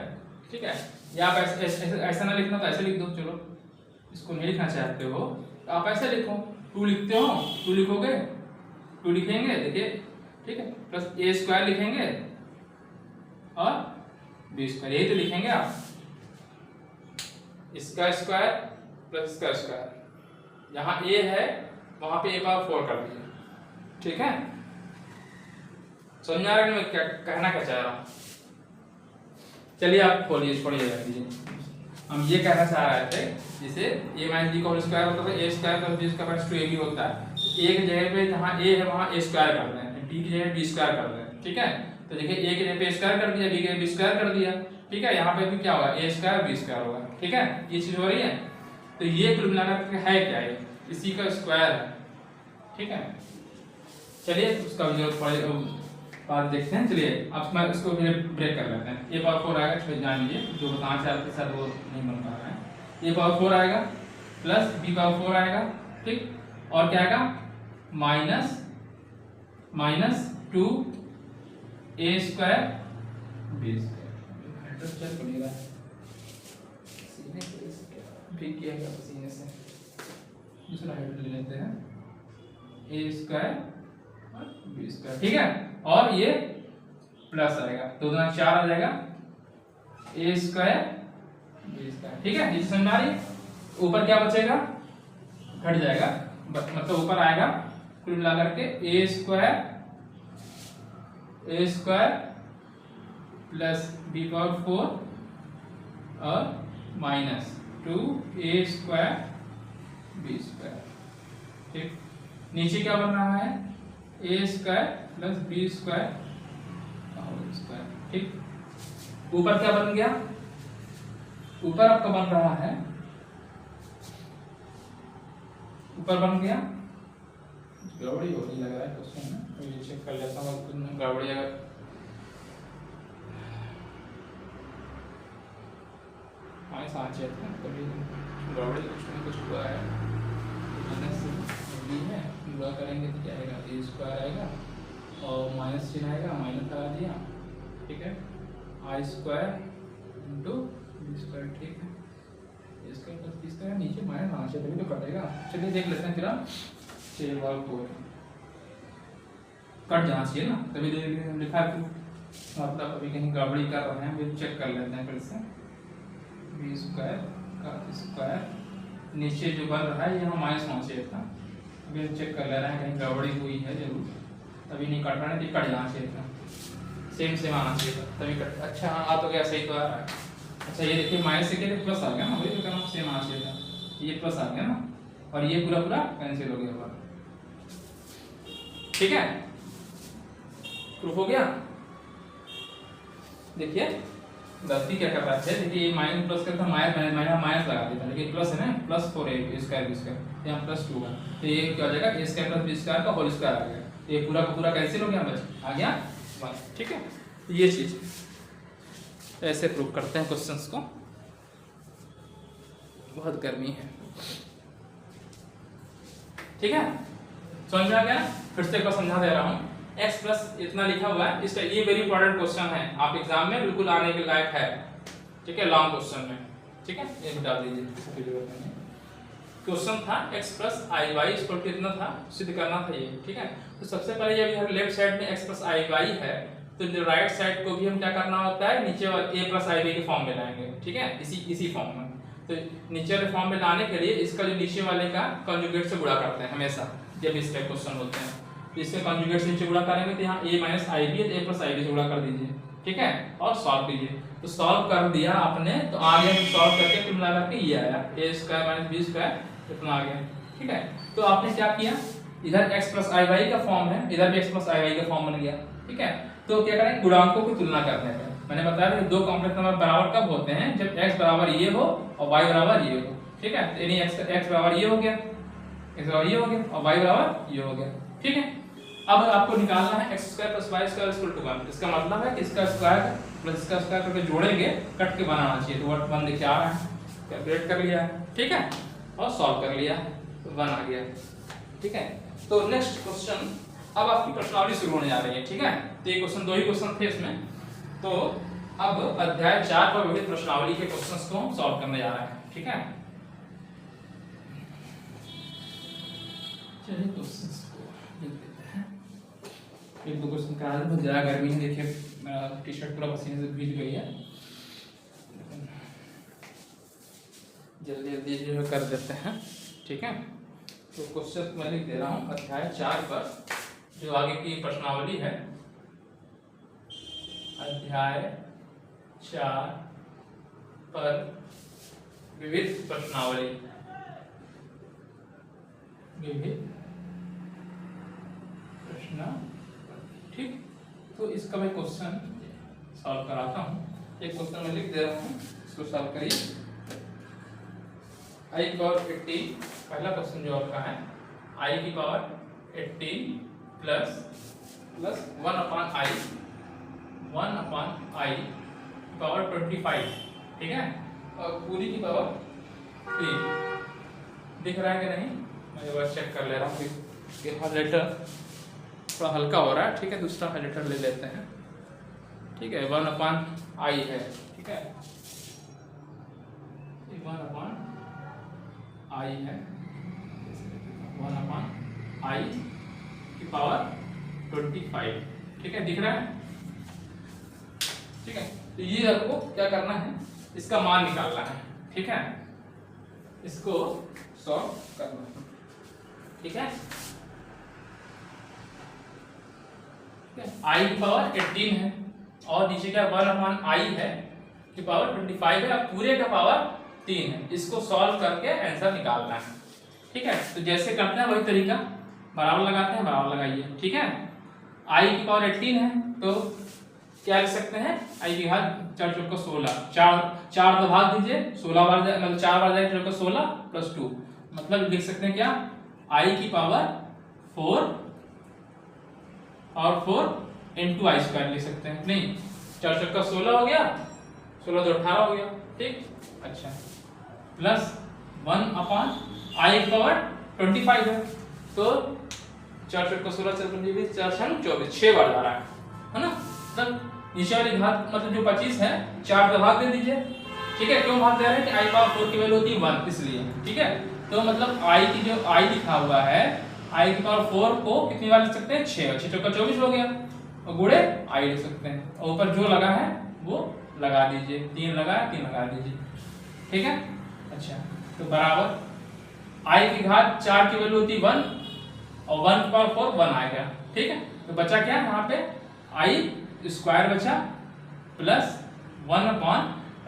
ठीक है, या आप ऐसा ना लिखना तो ऐसे लिख दो, चलो इसको नहीं लिखना चाहते हो तो आप ऐसे लिखो, 2 लिखते हो, 2 लिखोगे, 2 लिखेंगे, देखिए ठीक है, प्लस ए स्क्वायर लिखेंगे और बी स्क्वायर, यही तो लिखेंगे आप, इसका स्क्वायर प्लस इसका स्क्वायर, जहां ए है वहां पे a पावर 4 कर दीजिए। ठीक है, समझ आ रहा है मैं क्या कहना क्या चाह रहा हूं? चलिए आप खोलिए, छोड़िए रख दीजिए। हम ये कहना चाह रहे थे, जैसे a माइनस बी का होल स्क्वायर होता है, a square plus B square plus 2ab होता है, a की जगह पे जहां a है वहां a स्क्वायर कर दें, b की जगह b स्क्वायर कर दें। ठीक है, तो देखिए a की जगह पे स्क्वायर कर दिया, b की जगह b स्क्वायर कर दिया। ठीक है, यहाँ पे भी क्या होगा, a स्क्वायर b स्क्वायर होगा। ठीक है, ये चीज हो रही है, तो ये कुल मिलाकर है क्या, ये इसी का स्क्वायर है। ठीक है, चलिए उसका भी जरूरत पड़े बात देखते हैं। चलिए अब मैं इसको ब्रेक कर लेते हैं। a पावर 4 आएगा, तो जान लीजिए जो बताना चाहते थे सर वो नहीं बन पा रहा है। a पावर 4 आएगा प्लस b पावर 4 आएगा, ठीक, और क्या आएगा, minus minus 2 a square b square. चल पड़ेगा सीने से ठीक किया गया, सीने से दूसरा हाइड्रोजन ले लेते हैं, a स्क्वायर और b स्क्वायर। ठीक है, और ये प्लस आएगा, 2 दूना 4 आ जाएगा, a स्क्वायर b स्क्वायर। ठीक है, ये समझ आ रही। ऊपर क्या बचेगा, घट जाएगा, मतलब ऊपर आएगा कुल मिलाकर के a square plus b power 4 और minus 2a square b square. ठीक, नीचे क्या बन रहा है, a square plus b square whole square. ठीक, ऊपर क्या बन गया, ऊपर आपका बन रहा है, ऊपर बन गया, गड़बड़ी हो रही लग रहा है क्वेश्चन में, ये चेक कर लेता हूँ गड़बड़ी अगर हमारे साथ चलते हैं कभी गड़बड़ी कुछ ना कुछ हुआ है, है पूरा करेंगे तो क्या आएगा, ए स्क्वायर आएगा और माइनस चिन्ह आएगा, माइनस लगा दिया। ठीक है, आई स्क्वायर इंटू बी स्क्वायर। ठीक है, इसका प्लस बी स्क्वायर, नीचे माइनस आना चाहिए तभी तो कटेगा। चलिए देख लेते हैं, फिर 6 बार 4 कट जाना चाहिए ना, तभी लिखा है, मतलब अभी कहीं गड़बड़ी कर रहे हैं, फिर चेक कर लेते हैं फिर से। बी स्क्वायर का स्क्वायर, नीचे जो बन रहा है यहाँ माइनस होना चाहिए था, अभी हम चेक कर ले रहे हैं कहीं गड़बड़ी हुई है जरूर, तभी नहीं कट रहा है, तो कट जाना चाहिए था, सेम सेम आना चाहिए था तभी कट। अच्छा हाँ आ तो गया, सही तो आ रहा है। अच्छा ये देखिए माइनस से क्या प्लस आ गया ना, वही तो कहना सेम आना चाहिए था, ये प्लस आ गया ना, और ये पूरा पूरा कैंसिल हो गया। ठीक है, प्रूफ हो गया। देखिए गलती क्या कर रहा है, देखिए ये माइनस प्लस करता माइनस लगा देता, लेकिन प्लस है ना, plus 4a square b square, यहाँ प्लस 2 है, तो ये क्या हो जाएगा a square plus B square का होल स्क्वायर आ गया, ये पूरा का पूरा कैंसिल हो गया, बच आ गया 1। ठीक है, ये चीज ऐसे प्रूव करते हैं क्वेश्चंस को। बहुत गर्मी है। ठीक है, समझ में आ गया। फिर से एक बार समझा दे रहा हूँ, x प्लस इतना लिखा हुआ है, इसका ये वेरी इंपॉर्टेंट क्वेश्चन है, आप एग्जाम में बिल्कुल आने के लायक है। ठीक है, लॉन्ग क्वेश्चन में। ठीक है, ये बता दीजिए, क्वेश्चन था x plus i y equal to इतना था, सिद्ध करना था ये। ठीक है, तो सबसे पहले जब यहाँ लेफ्ट साइड में x प्लस आई वाई है, तो राइट साइड को भी हम क्या करना होता है, नीचे वाले a प्लस आई वाई के फॉर्म में लाएंगे। ठीक है, इसी फॉर्म में, तो नीचे वाले फॉर्म में लाने के लिए इसका जो नीचे वाले का कंजुगेट से गुणा करते हैं हमेशा जब इस टाइप क्वेश्चन होते हैं, तो इसके कंजुगेट से नीचे गुणा करेंगे, तो यहाँ a माइनस आई बी है तो a प्लस आई बी से गुणा कर दीजिए। ठीक है, और सॉल्व कीजिए, तो सॉल्व कर दिया आपने, तो आ गया, सॉल्व करके कुल मिला करके ये आया a square minus B square इतना आ गया। ठीक है, तो आपने क्या किया, इधर x प्लस आई वाई का फॉर्म है, इधर भी x प्लस आई वाई का फॉर्म बन गया। ठीक है, तो क्या करें, गुणांकों की तुलना करते हैं। मैंने बताया कि दो कॉम्प्लेक्स नंबर बराबर कब होते हैं, जब x बराबर ये हो और y बराबर ये हो। ठीक है, यानी x बराबर ये हो गया, x बराबर ये हो गया और y बराबर ये हो गया। ठीक है, अब आपको निकालना है x square plus y square equal to 1। इसका मतलब है कि इसका स्क्वायर प्लस इसका स्क्वायर करके जोड़ेंगे, कट के बनाना चाहिए, तो 1 देखिए आ रहा है, कैलकुलेट कर लिया है। ठीक है, और सॉल्व कर लिया, तो 1 आ गया। ठीक है, तो नेक्स्ट क्वेश्चन, अब आपकी प्रश्नावली शुरू होने जा रही है। ठीक है, तो ये क्वेश्चन, दो ही क्वेश्चन थे इसमें, तो अब अध्याय 4 पर विभिन्न प्रश्नावली के क्वेश्चंस को हम सॉल्व करने जा रहे हैं। ठीक है, चलिए क्वेश्चंस को लिख देते हैं। एक दो क्वेश्चन का बहुत ज्यादा गर्मी है, देखिए मेरा टी शर्ट पूरा पसीने से भीग गई है, जल्दी जल्दी जो कर देते हैं। ठीक है, तो क्वेश्चन मैं लिख दे रहा हूँ अध्याय 4 पर, जो आगे की प्रश्नावली है, अध्याय 4 पर विविध प्रश्नावली, विविध प्रश्न। ठीक, तो इसका मैं क्वेश्चन सॉल्व कराता हूँ। एक क्वेश्चन मैं लिख दे रहा हूँ, इसको सॉल्व करिए। i की पावर 18, पहला क्वेश्चन जो आपका है, i की पावर 18 प्लस 1 अपॉन i की पावर 25। ठीक है, और पूरी की पावर 3। दिख रहा है कि नहीं, मैं एक बार चेक कर ले रहा हूँ कि हाइलाइटर थोड़ा हल्का हो रहा है। ठीक है, दूसरा हाइलाइटर ले लेते हैं। ठीक है, 1 अपॉन i है। ठीक है, 1 अपॉन i है, 1 अपॉन i की पावर 25। ठीक है, दिख रहा है। ठीक है, तो ये आपको क्या करना है, इसका मान निकालना है। ठीक है, इसको सॉल्व करना है। ठीक है, i की पावर 18 है और नीचे का 1 अपॉन i है की पावर 25 है, पूरे का पावर 3 है। इसको सॉल्व करके आंसर निकालना है। ठीक है, तो जैसे करते हैं वही तरीका, बराबर लगाते हैं, बराबर लगाइए। ठीक है, i की पावर 18 है, तो क्या लिख सकते हैं, i की घात 4 चौका 16, 4 तो भाग दीजिए, 16 बार मतलब 4 बार जाए चौका 16 प्लस 2, मतलब लिख सकते हैं क्या, i की पावर 4 और 4 इंटू आई स्क्वायर लिख सकते हैं। नहीं, 4 चौका 16 हो गया, 16 तो 18 हो गया। ठीक, अच्छा, प्लस 1 अपॉन i की पावर 25 है, तो 4 चौका 16 4 24, 6 बार जा रहा है ना, मतलब नीचे वाली घात मतलब जो 25 है 4 का भाग दे दीजिए। ठीक है, क्यों भाग दे रहे हैं कि i पावर 4 की वैल्यू होती है 1, इसलिए। ठीक है, तो मतलब i की जो i लिखा हुआ है, i की पावर 4 को कितनी बार लिख सकते हैं, 6, 6 चौका 24 हो गया, और गुणे i लिख सकते हैं, और ऊपर जो लगा है वो लगा दीजिए, 3 लगा है 3 लगा दीजिए। ठीक है, अच्छा, तो बराबर आई की घात 4 की वैल्यू होती 1 और 1 पावर 4 1 आएगा। ठीक है, तो बचा क्या यहाँ पे आई स्क्वायर बचा प्लस 1 अपॉन,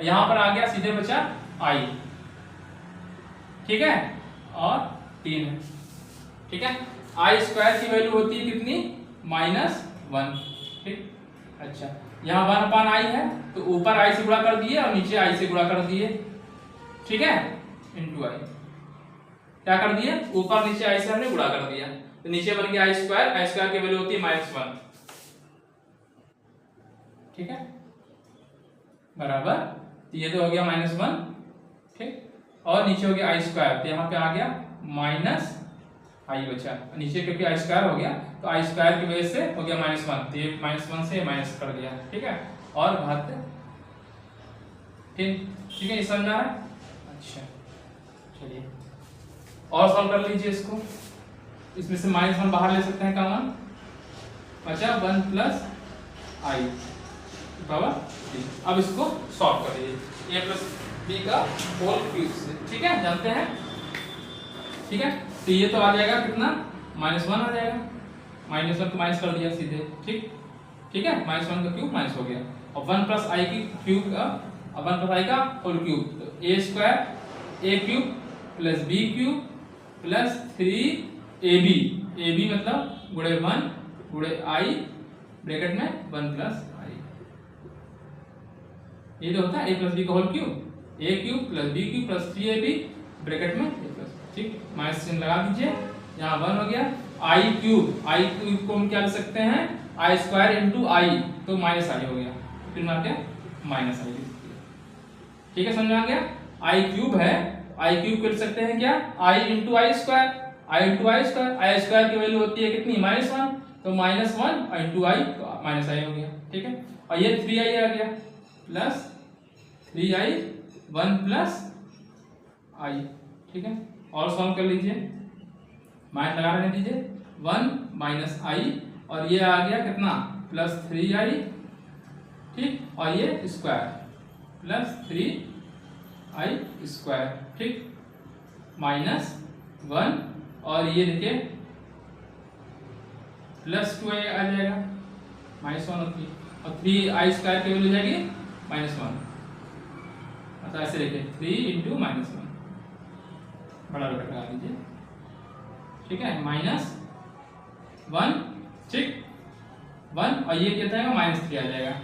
यहाँ पर आ गया सीधे बचा आई। ठीक है, और 3 है। ठीक है, आई स्क्वायर की वैल्यू होती है कितनी -1। ठीक, अच्छा यहाँ 1 अपॉन आई है तो ऊपर आई से गुणा कर दिए और नीचे आई से गुणा कर दिए। ठीक है, इंटू आई क्या कर दिए, ऊपर नीचे आई से हमने गुणा कर दिया तो नीचे बन गया आई स्क्वायर की वैल्यू होती है -1। ठीक है, बराबर, तो ये तो हो गया -1। ठीक, और नीचे हो गया आई स्क्वायर, तो यहाँ पे आ गया माइनस आई बचा, नीचे क्योंकि आई स्क्वायर हो गया तो आई स्क्वायर की वजह से हो गया -1, तो ये -1 से माइनस कर दिया। ठीक है, और घात 3। ठीक है, ये समझ आ रहा है। अच्छा चलिए और सॉल्व कर लीजिए इसको, इसमें से -1 बाहर ले सकते हैं कॉमन, बचा 1 प्लस आई बराबर 3। अब इसको सॉल्व कर लीजिए a प्लस बी का होल क्यूब से। ठीक है, जानते हैं। ठीक है, तो ये तो आ जाएगा कितना -1 आ जाएगा, -1 को माइनस कर दिया सीधे। ठीक, ठीक है, -1 का क्यूब माइनस हो गया और 1 प्लस आई की क्यूब का 1 प्लस आई का होल क्यूब, तो a square a cube plus b cube plus 3ab मतलब गुणे 1 गुणे i ब्रैकेट में 1 प्लस आई। ये तो होता है a प्लस बी का whole cube, a cube plus b cube plus 3ab bracket में a प्लस। ठीक, माइनस चिन्ह लगा दीजिए, यहाँ 1 हो गया। आई क्यूब को हम क्या लिख सकते हैं आई स्क्वायर इंटू आई, तो माइनस आई हो गया, फिर मार के माइनस आई। ठीक है, समझ आ गया। आई क्यूब है, आई क्यूब को लिख सकते हैं क्या आई इंटू आई स्क्वायर, आई इंटू आई स्क्वायर, आई स्क्वायर की वैल्यू होती है कितनी -1, तो -1 इंटू आई तो माइनस आई हो गया। ठीक है, और ये 3i आ गया प्लस 3i 1 प्लस आई। ठीक है, और सॉल्व कर लीजिए, माइनस लगा रहने दीजिए, 1 माइनस आई और ये आ गया कितना प्लस 3i। ठीक, और ये स्क्वायर प्लस 3i स्क्वायर। ठीक, -1 और ये देखिए प्लस 2i आ जाएगा, -1 और 3i स्क्वायर की वैल्यू जाएगी -1, मतलब ऐसे लिखे 3 इंटू -1 बड़ा ब्रैकेट लगा दीजिए। ठीक है, -1। ठीक, 1 और ये कितना है -3 आ जाएगा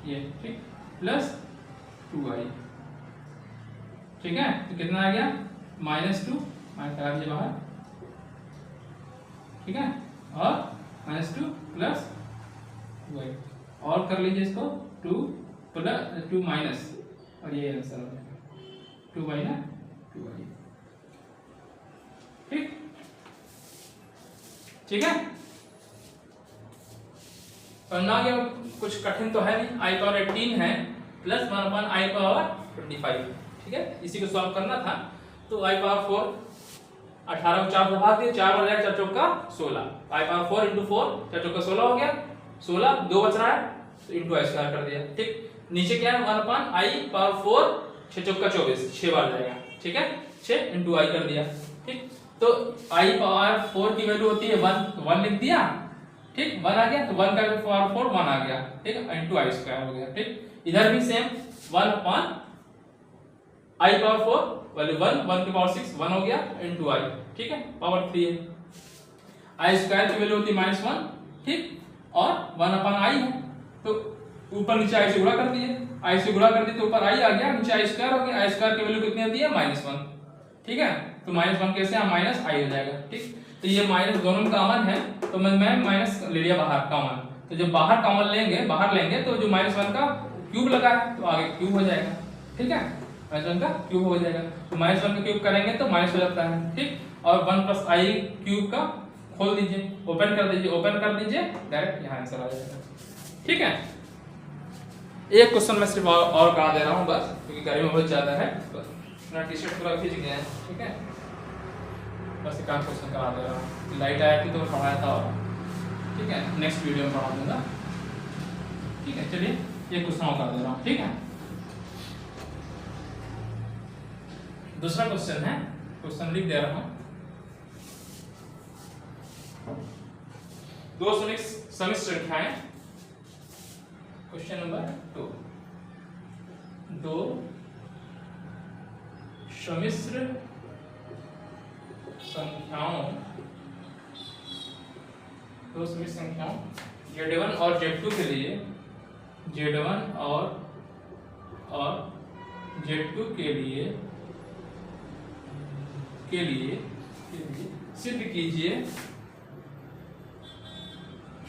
ये। ठीक, प्लस 2i। ठीक है, तो कितना आ गया -2 माइनस लगा दीजिए बाहर। ठीक है, और -2 प्लस 2i और कर लीजिए इसको 2 प्लस 2 माइनस, और ये आंसर हो जाएगा 2 ना 2i। ठीक, ठीक है, करना क्या कुछ कठिन तो है नहीं, i पावर 18 है प्लस 1 अपॉन i पावर 25। ठीक है, इसी को सॉल्व करना था, तो i पावर 4 18 को 4 से भाग दिए, 4 हो जाएगा 4 चौका 16, i पावर 4 इंटू 4 4 चौका 16 हो गया, 16 2 बच रहा है तो इंटू आई स्क्वायर कर दिया। ठीक, नीचे क्या है 1 अपॉन i पावर 4 6 चौका 24 6 बार जाएगा। ठीक है, 6 इंटू आई कर दिया। ठीक, तो i पावर 4 की वैल्यू होती है 1 लिख दिया। ठीक, 1 आ गया तो 1 का पावर 4 1 आ गया। ठीक, इंटू आई स्क्वायर हो गया। ठीक, इधर भी same 1 upon i power 4 value 1 की पावर 6 1 हो गया इंटू आई। ठीक है, पावर 3 है, आई स्क्वायर की वैल्यू होती है -1। ठीक, और 1 अपॉन आई है तो ऊपर नीचे आई से गुणा कर दिए, आई से गुणा कर दिए तो ऊपर आई आ गया, नीचे आई स्क्वायर हो गया, आई स्क्वायर की वैल्यू कितनी होती है -1। ठीक है, तो -1 कैसे माइनस आई हो जाएगा। ठीक, तो ये माइनस दोनों में कॉमन है तो मैं माइनस ले लिया बाहर कॉमन, तो जब बाहर कॉमन बाहर लेंगे तो जो -1 का क्यूब लगा है तो आगे क्यूब हो जाएगा। ठीक है, -1 का क्यूब हो जाएगा, तो -1 का क्यूब करेंगे तो माइनस हो जाता है। ठीक, और 1 प्लस आई क्यूब का खोल दीजिए, ओपन कर दीजिए डायरेक्ट यहाँ आंसर आ जाएगा। ठीक है, एक क्वेश्चन मैं सिर्फ और करा दे रहा हूँ बस, क्योंकि गर्मी बहुत ज़्यादा है, बस मेरा टी शर्ट पूरा खींच गया है। ठीक है, बस एक क्वेश्चन करा दे रहा हूँ, लाइट आया थी तो मैं पढ़ाया था और ठीक है नेक्स्ट वीडियो में पढ़ा दूंगा। ठीक है, चलिए ये क्वेश्चन और करा दे रहा हूँ। ठीक है, दूसरा क्वेश्चन है, क्वेश्चन लिख दे रहा हूं। दो समिश्र संख्याएं, क्वेश्चन नंबर 2, दो समिश्र संख्याओं Z1 और Z2 के लिए, Z1 और Z2 के लिए सिद्ध कीजिए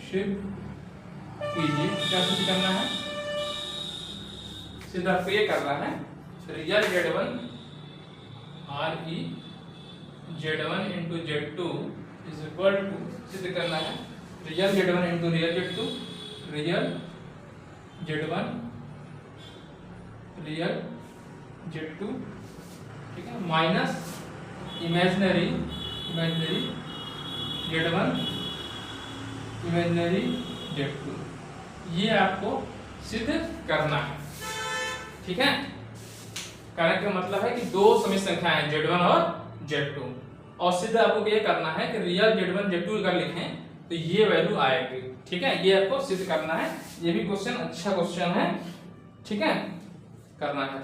क्या सिद्ध करना है? सिद्ध आपको ये करना है, real Z1 Z1 into Z2 is equal to, सिद्ध करना है real Z1 into real Z2, real Z1 real Z2, ठीक है, minus imaginary Z1 imaginary Z2, ये आपको सिद्ध करना है। ठीक है, कारण का मतलब है कि दो समिश्र संख्याएं Z1 और Z2, और सिद्ध आपको ये करना है कि रियल Z1 Z2 अगर लिखें तो ये वैल्यू आएगी। ठीक है, ये आपको सिद्ध करना है। ये भी क्वेश्चन अच्छा क्वेश्चन है। ठीक है, करना है।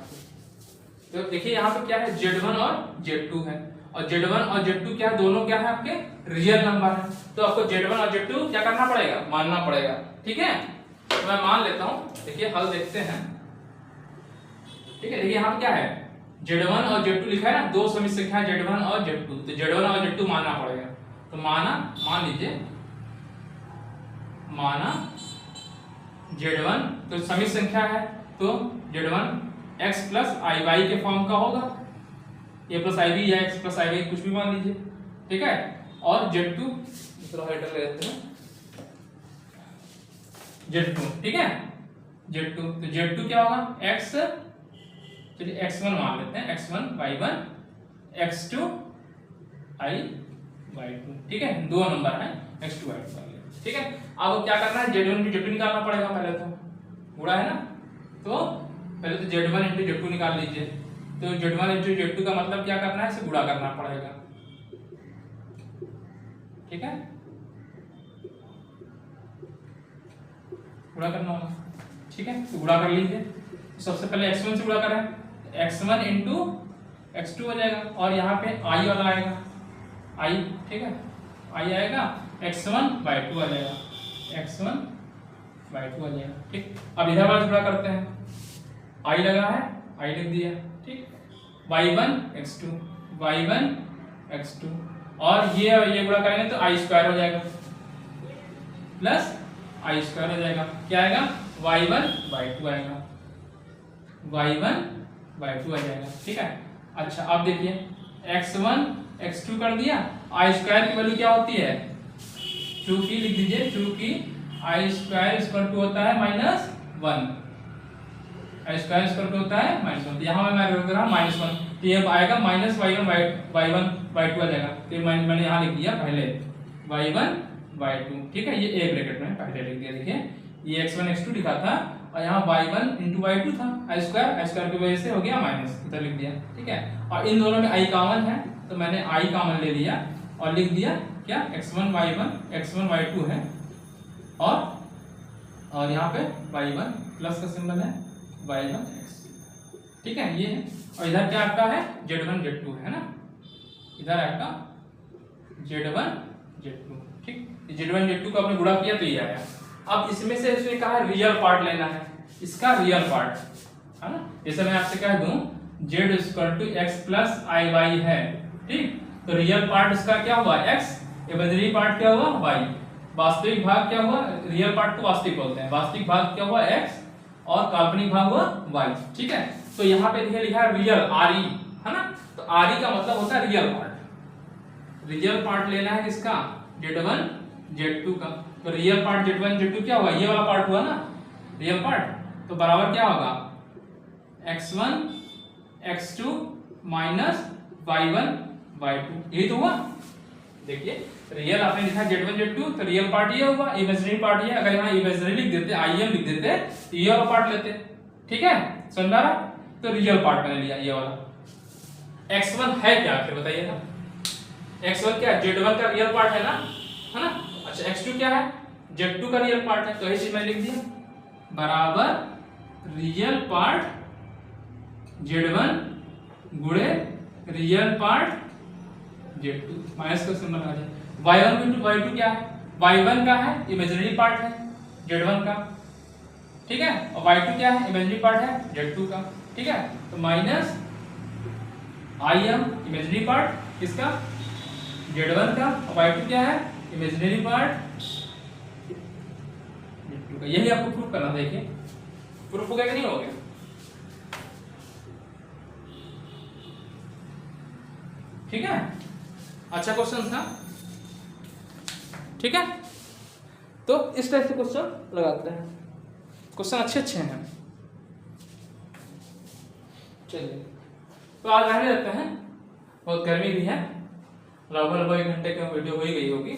तो देखिए यहाँ पे क्या है, Z1 और Z2 है, और Z1 और Z2 क्या है, दोनों क्या है आपके रियल नंबर है। तो आपको Z1 और Z2 क्या करना पड़ेगा, मानना पड़ेगा। ठीक है, तो मैं मान लेता हूँ। देखिए हल देखते हैं। ठीक है, देखिए यहाँ क्या है, Z1 और Z2 लिखा है ना, दो समिश्र संख्या Z1 और Z2, तो Z1 और Z2 मानना पड़ेगा। तो मान लीजिए माना Z1 तो समिश्र संख्या है, तो Z1 x प्लस iy के फॉर्म का होगा, a प्लस ib या x प्लस iy कुछ भी मान लीजिए। ठीक है, और Z2 दूसरा हेडर ले लेते हैं, Z2। ठीक है, Z2 तो Z2 क्या होगा, x, चलिए x1 मान लेते हैं, x1 y1 x2 y2। ठीक है, दो नंबर है, x2 y2। ठीक है, अब क्या करना है, Z1 into Z2 निकालना पड़ेगा। पहले तो गुणा है ना, तो पहले तो Z1 into Z2 निकाल लीजिए। तो Z1 into Z2 का मतलब क्या करना है, इसे गुणा करना पड़ेगा। ठीक है, गुणा करना होगा। ठीक है, तो गुणा कर लीजिए। सबसे पहले x1 से गुणा करें, x1 into x2 हो जाएगा, और यहाँ पे i वाला आएगा, i। ठीक है, i आएगा, x1/2 आ जाएगा, x1/2 आ जाएगा। ठीक, अब इधर वाला गुणा करते हैं, i लगा है, i लिख दिया। ठीक, y1 x2 और ये गुणा करेंगे तो i² हो जाएगा प्लस i² हो जाएगा। क्या आएगा, y1/2 आएगा, y1/2 आ जाएगा। ठीक है, अच्छा अब देखिए x1 x2 कर दिया, i² की वैल्यू क्या होती है, चूंकि लिख दीजिए, चूंकि i² होता है -1, i² होता है -1, यहाँ मैं कर रहा हूँ -1, तो ये आएगा -y1/2 आ जाएगा। तो मैंने यहाँ लिख दिया पहले y1/2। ठीक है, ये एक ब्रैकेट में पहले लिख दिया। देखिए ये x1 x2 लिखा था, और यहाँ y1 into y2 था, i² की वजह से हो गया माइनस, इधर लिख दिया। ठीक है, और इन दोनों में i कॉमन है, तो मैंने i कॉमन ले लिया और लिख दिया क्या, x1 y2 है, और यहाँ पे y1 प्लस का सिंबल है, y1 x। ठीक है, ये है, और इधर क्या आपका है, Z1 Z2 है ना, इधर आपका Z1 Z2। ठीक, Z1 Z2 को आपने गुणा किया तो ये आया। अब इसमें से इसने कहा है रियल पार्ट लेना है, इसका रियल पार्ट है ना। जैसे मैं आपसे कह दूं z x प्लस iy है। ठीक, तो रियल पार्ट इसका क्या हुआ, x, इमेजिनरी पार्ट क्या हुआ, y, वास्तविक भाग क्या हुआ, रियल पार्ट को वास्तविक बोलते हैं, वास्तविक भाग क्या हुआ x, और काल्पनिक भाग हुआ y। ठीक है, तो यहाँ पे देखिए लिखा है रियल re है ना, तो re का मतलब होता है रियल पार्ट। रियल पार्ट लेना है किसका, Z1 Z2 का। तो रियल पार्ट Z1 Z2 क्या हुआ, ये वाला पार्ट हुआ ना रियल पार्ट, तो बराबर क्या होगा, x1 x2 minus y1 y2, यही तो हुआ। देखिए रियल आपने लिखा Z1 Z2, तो रियल पार्ट ये हुआ, इमेजिनरी पार्ट ये। अगर यहाँ इमेजिनरी लिख देते, im लिख देते, तो ये वाला पार्ट लेते। ठीक है, समझ आ रहा, तो रियल पार्ट मैंने लिया ये वाला। x1 है क्या आखिर बताइएगा। x1 क्या है, z1 का रियल पार्ट है ना, है ना। अच्छा x2 क्या है, z2 का रियल पार्ट है, तो यही चीज मैंने लिख दिया बराबर रियल पार्ट z1 गुणे रियल पार्ट z2, माइनस का सिंबल आ जाए। y1 y2 क्या है, y1 का है इमेजिनरी पार्ट है z1 का, ठीक है, और y2 क्या है इमेजिनरी पार्ट है z2 का, ठीक है। तो माइनस im इमेजिनरी पार्ट किसका, z1 का, और y2 क्या है इमेजिनरी पार्ट z2 का। यही आपको प्रूफ करना, देखिए प्रूफ हो गया कि नहीं हो गया। ठीक है, अच्छा क्वेश्चन था, ठीक है। तो इस टाइप से क्वेश्चन लगाते हैं, क्वेश्चन अच्छे अच्छे हैं। चलिए तो आज रहने देते हैं, बहुत गर्मी भी है, लगभग 1 घंटे की वीडियो हो ही गई होगी,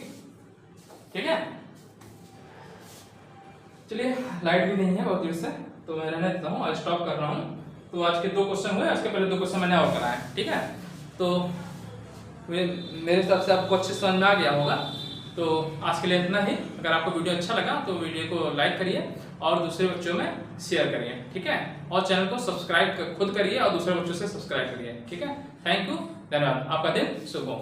ठीक है। चलिए लाइट भी नहीं है बहुत देर से, तो मैं रहने देता हूँ, आज स्टॉप कर रहा हूँ। तो आज के 2 क्वेश्चन हुए, आज के पहले 2 क्वेश्चन मैंने और कराए, ठीक है। तो मेरे हिसाब से आपको अच्छे समझ में आ गया होगा। तो आज के लिए इतना ही। अगर आपको वीडियो अच्छा लगा तो वीडियो को लाइक करिए और दूसरे बच्चों में शेयर करिए, ठीक है। और चैनल को सब्सक्राइब खुद करिए और दूसरे बच्चों से सब्सक्राइब करिए, ठीक है। थैंक यू, धन्यवाद, आपका दिन शुभ हो।